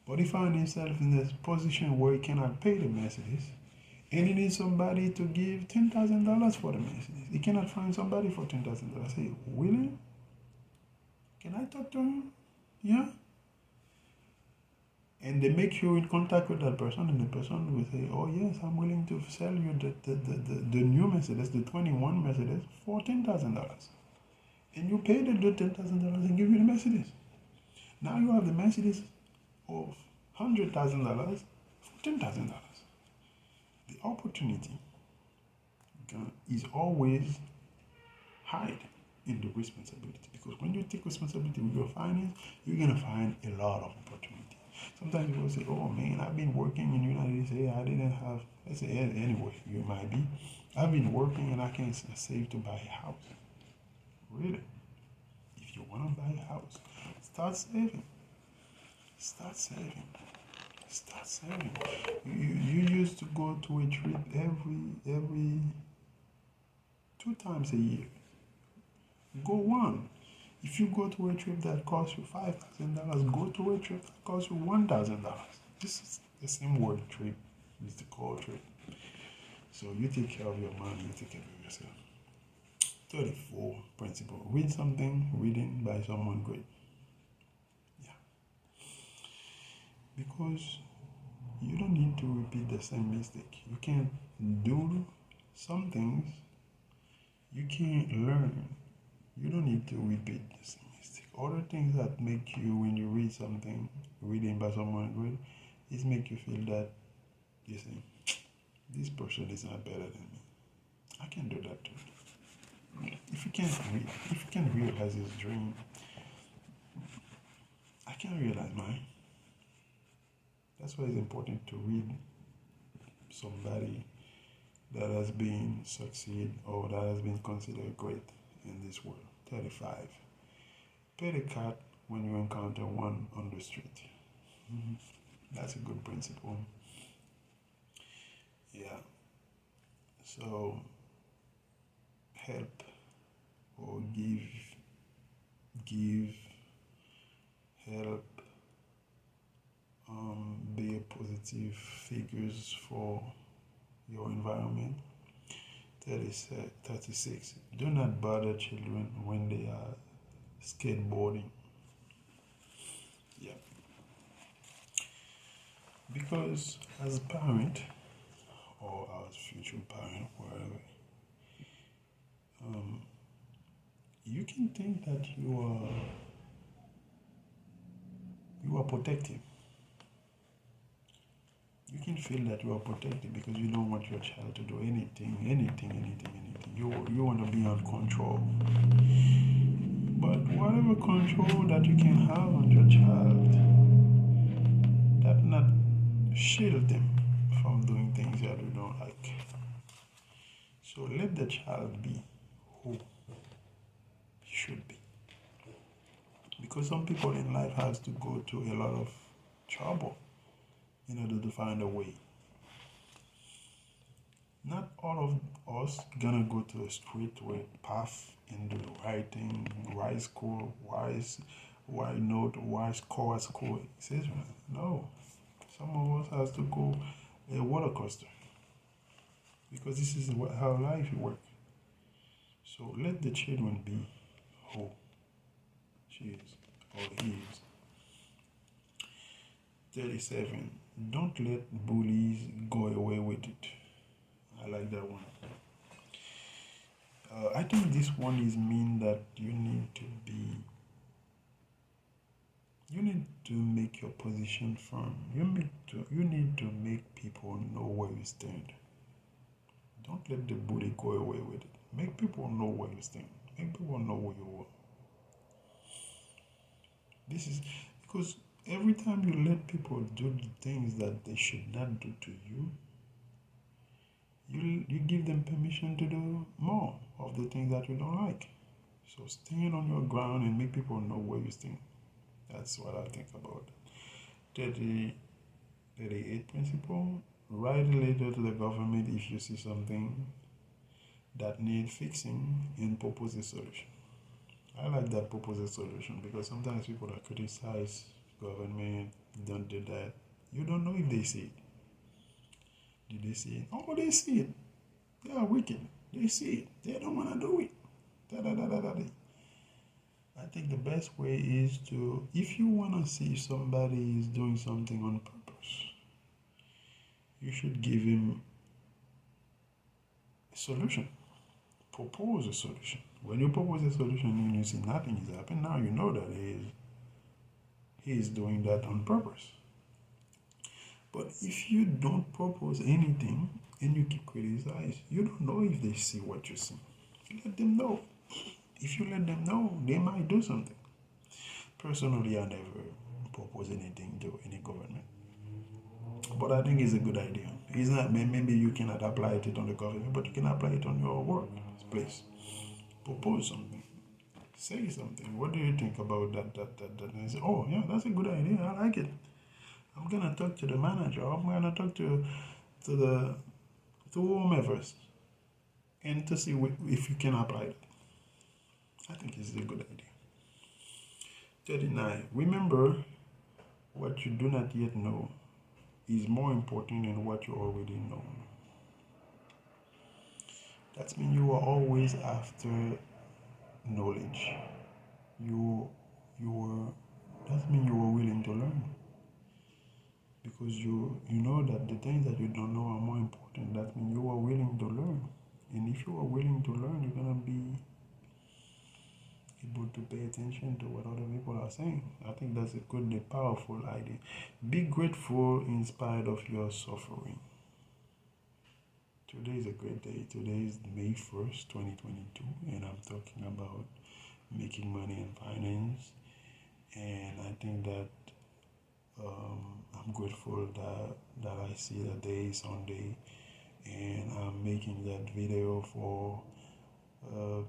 but he found himself in a position where he cannot pay the Mercedes, and he needs somebody to give $10,000 for the Mercedes. He cannot find somebody for $10,000. Say, William, can I talk to him? Yeah. And they make you in contact with that person, and the person will say, oh yes, I'm willing to sell you the new Mercedes, the 21 Mercedes, for $10,000. And you pay the $10,000 and give you the Mercedes. Now you have the Mercedes of $100,000 for $10,000. The opportunity is always hide in the responsibility, because when you take responsibility with your finance, you're gonna find a lot of opportunity. Sometimes people say, oh man, I've been working in the United States, I didn't have, let's say anyway, you might be, I've been working and I can't save to buy a house. Really? If you want to buy a house, start saving. Start saving. Start saving. You used to go to a trip every 2 times a year. Go one. If you go to a trip that costs you $5,000, go to a trip that costs you $1,000. This is the same word, trip. It's the call trip. So you take care of your money, you take care of yourself. 34 principle. Read something, reading by someone great. Yeah. Because you don't need to repeat the same mistake. You can do some things, you can learn. You don't need to repeat the same mistake. Other things that make you, when you read something, reading by someone great, is make you feel that, you say, this person is not better than me. I can do that too. If you if he can realize his dream, I can realize mine. That's why it's important to read somebody that has been succeed or that has been considered great in this world. 35. Pay the cat when you encounter one on the street. That's a good principle. Yeah. So help or give, help, be a positive figures for your environment. 36. Do not bother children when they are skateboarding. Yeah. Because as a parent or as future parent, whatever, you can think that you are protective. You can feel that you are protected because you don't want your child to do anything. You want to be on control. But whatever control that you can have on your child, that not shield them from doing things that you don't like. So let the child be who he should be. Because some people in life has to go to a lot of trouble in order to find a way. Not all of us gonna go to a straight way path and do the right thing, right school, why note, why score at school, etc. No. Some of us has to go a roller coaster. Because this is how life works. So let the children be who she is or he is. 37. Don't let bullies go away with it. I like that one. I think this one is mean that you need to make your position firm. You need to make people know where you stand. Don't let the bully go away with it. Make people know where you stand. Make people know where you are. This is because every time you let people do the things that they should not do to you, you give them permission to do more of the things that you don't like. So stand on your ground and make people know where you stand. That's what I think about. 38 principle. Write a letter to the government if you see something that needs fixing and propose a solution. I like that propose a solution because sometimes people that criticize government don't do that. You don't know if they see it. Did they see it? Oh, they see it. They are wicked. They see it. They don't want to do it. I think the best way is to, if you want to see somebody is doing something on purpose, you should give him a solution. Propose a solution. When you propose a solution and you see nothing is happening, now you know that he is doing that on purpose. But if you don't propose anything and you keep criticizing, you don't know if they see what you see. Let them know. If you let them know, they might do something. Personally, I never propose anything to any government. But I think it's a good idea. It's not, maybe you cannot apply it on the government, but you can apply it on your workplace. Propose something. Say something. What do you think about that? And say, oh, yeah, that's a good idea. I like it. I'm gonna talk to the manager. I'm gonna talk to whomever, and to see if you can apply it. I think it's a good idea. 39. Remember, what you do not yet know is more important than what you already know. That means you are always after knowledge. That means you are willing to learn. Because you know that the things that you don't know are more important. That means you are willing to learn. And if you are willing to learn, you're going to be able to pay attention to what other people are saying. I think that's a good and powerful idea. Be grateful in spite of your suffering. Today is a great day. Today is May 1st, 2022, and I'm talking about making money and finance. And I think that I'm grateful that I see the day Sunday, and I'm making that video for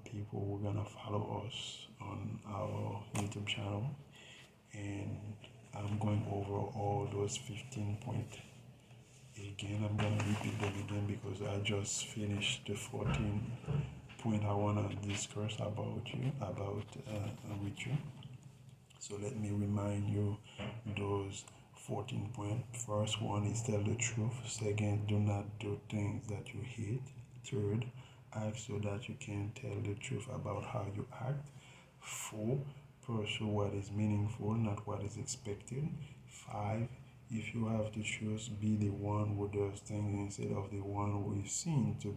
people who are gonna follow us on our YouTube channel, and I'm going over all those 15 points again. I'm gonna repeat them again because I just finished the 14 point I wanna discuss about with you. So let me remind you those 14 points. First one is tell the truth. Second, do not do things that you hate. Third, act so that you can tell the truth about how you act. 4, pursue what is meaningful, not what is expected. 5, if you have to choose, be the one who does things instead of the one who is seen to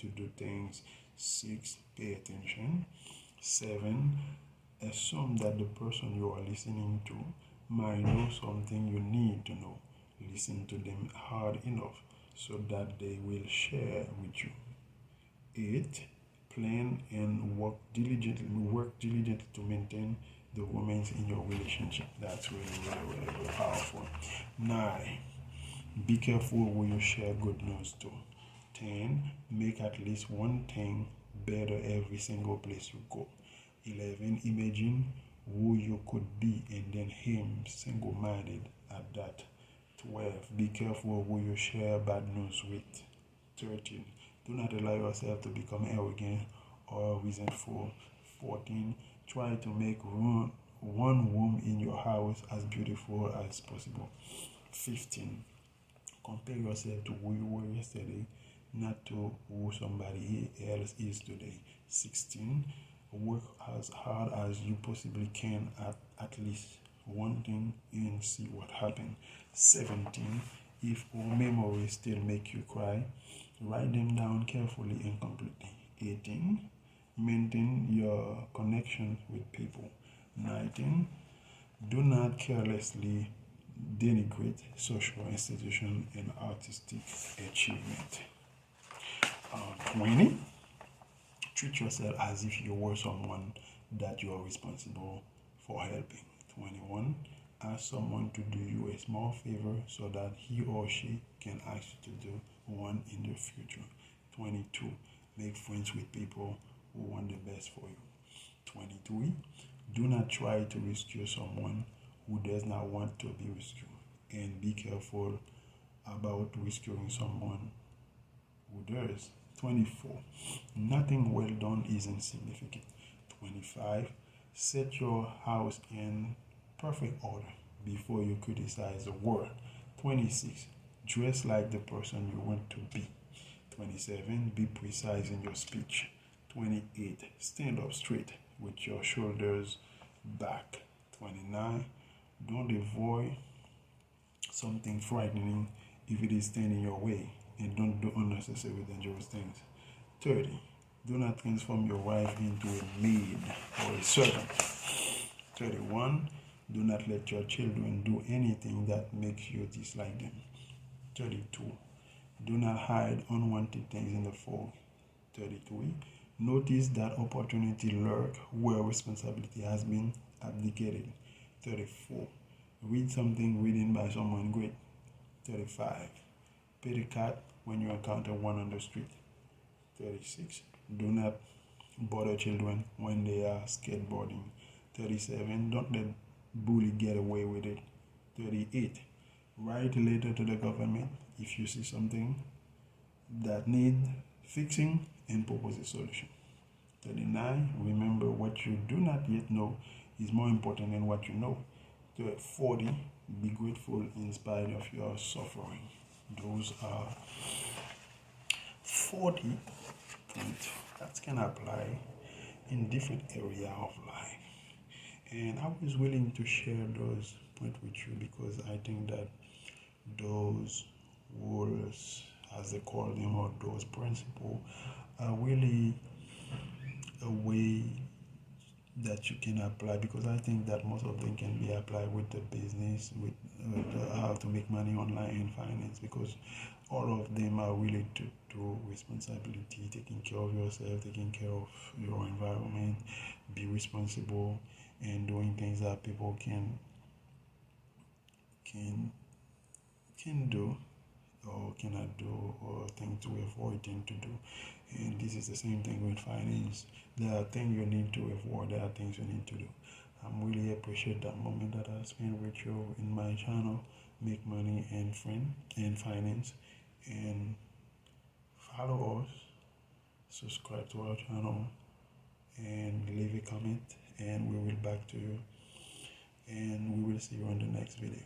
do things. 6, pay attention. 7, assume that the person you are listening to might know something you need to know. Listen to them hard enough so that they will share with you. 8, plan and work diligently to maintain the romance in your relationship. That's really powerful. 9, be careful who you share good news to. 10, make at least one thing better every single place you go. 11, imagine who you could be and then aim single-minded at that. 12, be careful who you share bad news with. 13, do not allow yourself to become arrogant or resentful. 14, try to make one room in your house as beautiful as possible. 15, compare yourself to who you were yesterday, not to who somebody else is today. 16, work as hard as you possibly can at least one thing and see what happens. 17, if all memories still make you cry, write them down carefully and completely. 18, maintain your connection with people. 19, do not carelessly denigrate social institution and artistic achievement. 20, treat yourself as if you were someone that you are responsible for helping. 21, ask someone to do you a small favor so that he or she can ask you to do one in the future. 22, make friends with people who want the best for you. 23, do not try to rescue someone who does not want to be rescued, and be careful about rescuing someone who does. 24, nothing well done is insignificant. 25, set your house in perfect order before you criticize the world. 26, dress like the person you want to be. 27, be precise in your speech. 28, stand up straight with your shoulders back. 29, don't avoid something frightening if it is standing your way, and don't do unnecessary dangerous things. 30, do not transform your wife into a maid or a servant. 31, do not let your children do anything that makes you dislike them. 32, do not hide unwanted things in the fog. 33, notice that opportunity lurk where responsibility has been abdicated. 34, read something written by someone great. 35, pet a cat when you encounter one on the street. 36, do not bother children when they are skateboarding. 37, don't let bully get away with it. 38, write a letter to the government if you see something that needs fixing and propose a solution. 39, remember what you do not yet know is more important than what you know. 40, be grateful in spite of your suffering. Those are 40 points that can apply in different areas of life. And I was willing to share those points with you because I think that those rules, as they call them, or those principles, are really a way that you can apply, because I think that most of them can be applied with the business, with how to make money online and finance, because all of them are related do responsibility, taking care of yourself, taking care of your environment, be responsible, and doing things that people can can do or cannot do, or things to avoid them to do. And this is the same thing with finance. There are things you need to avoid, there are things you need to do. I'm really appreciate that moment that I spent with you in my channel, Make Money and Friend and Finance. And follow us, subscribe to our channel, and leave a comment, and we will back to you. And we will see you on the next video.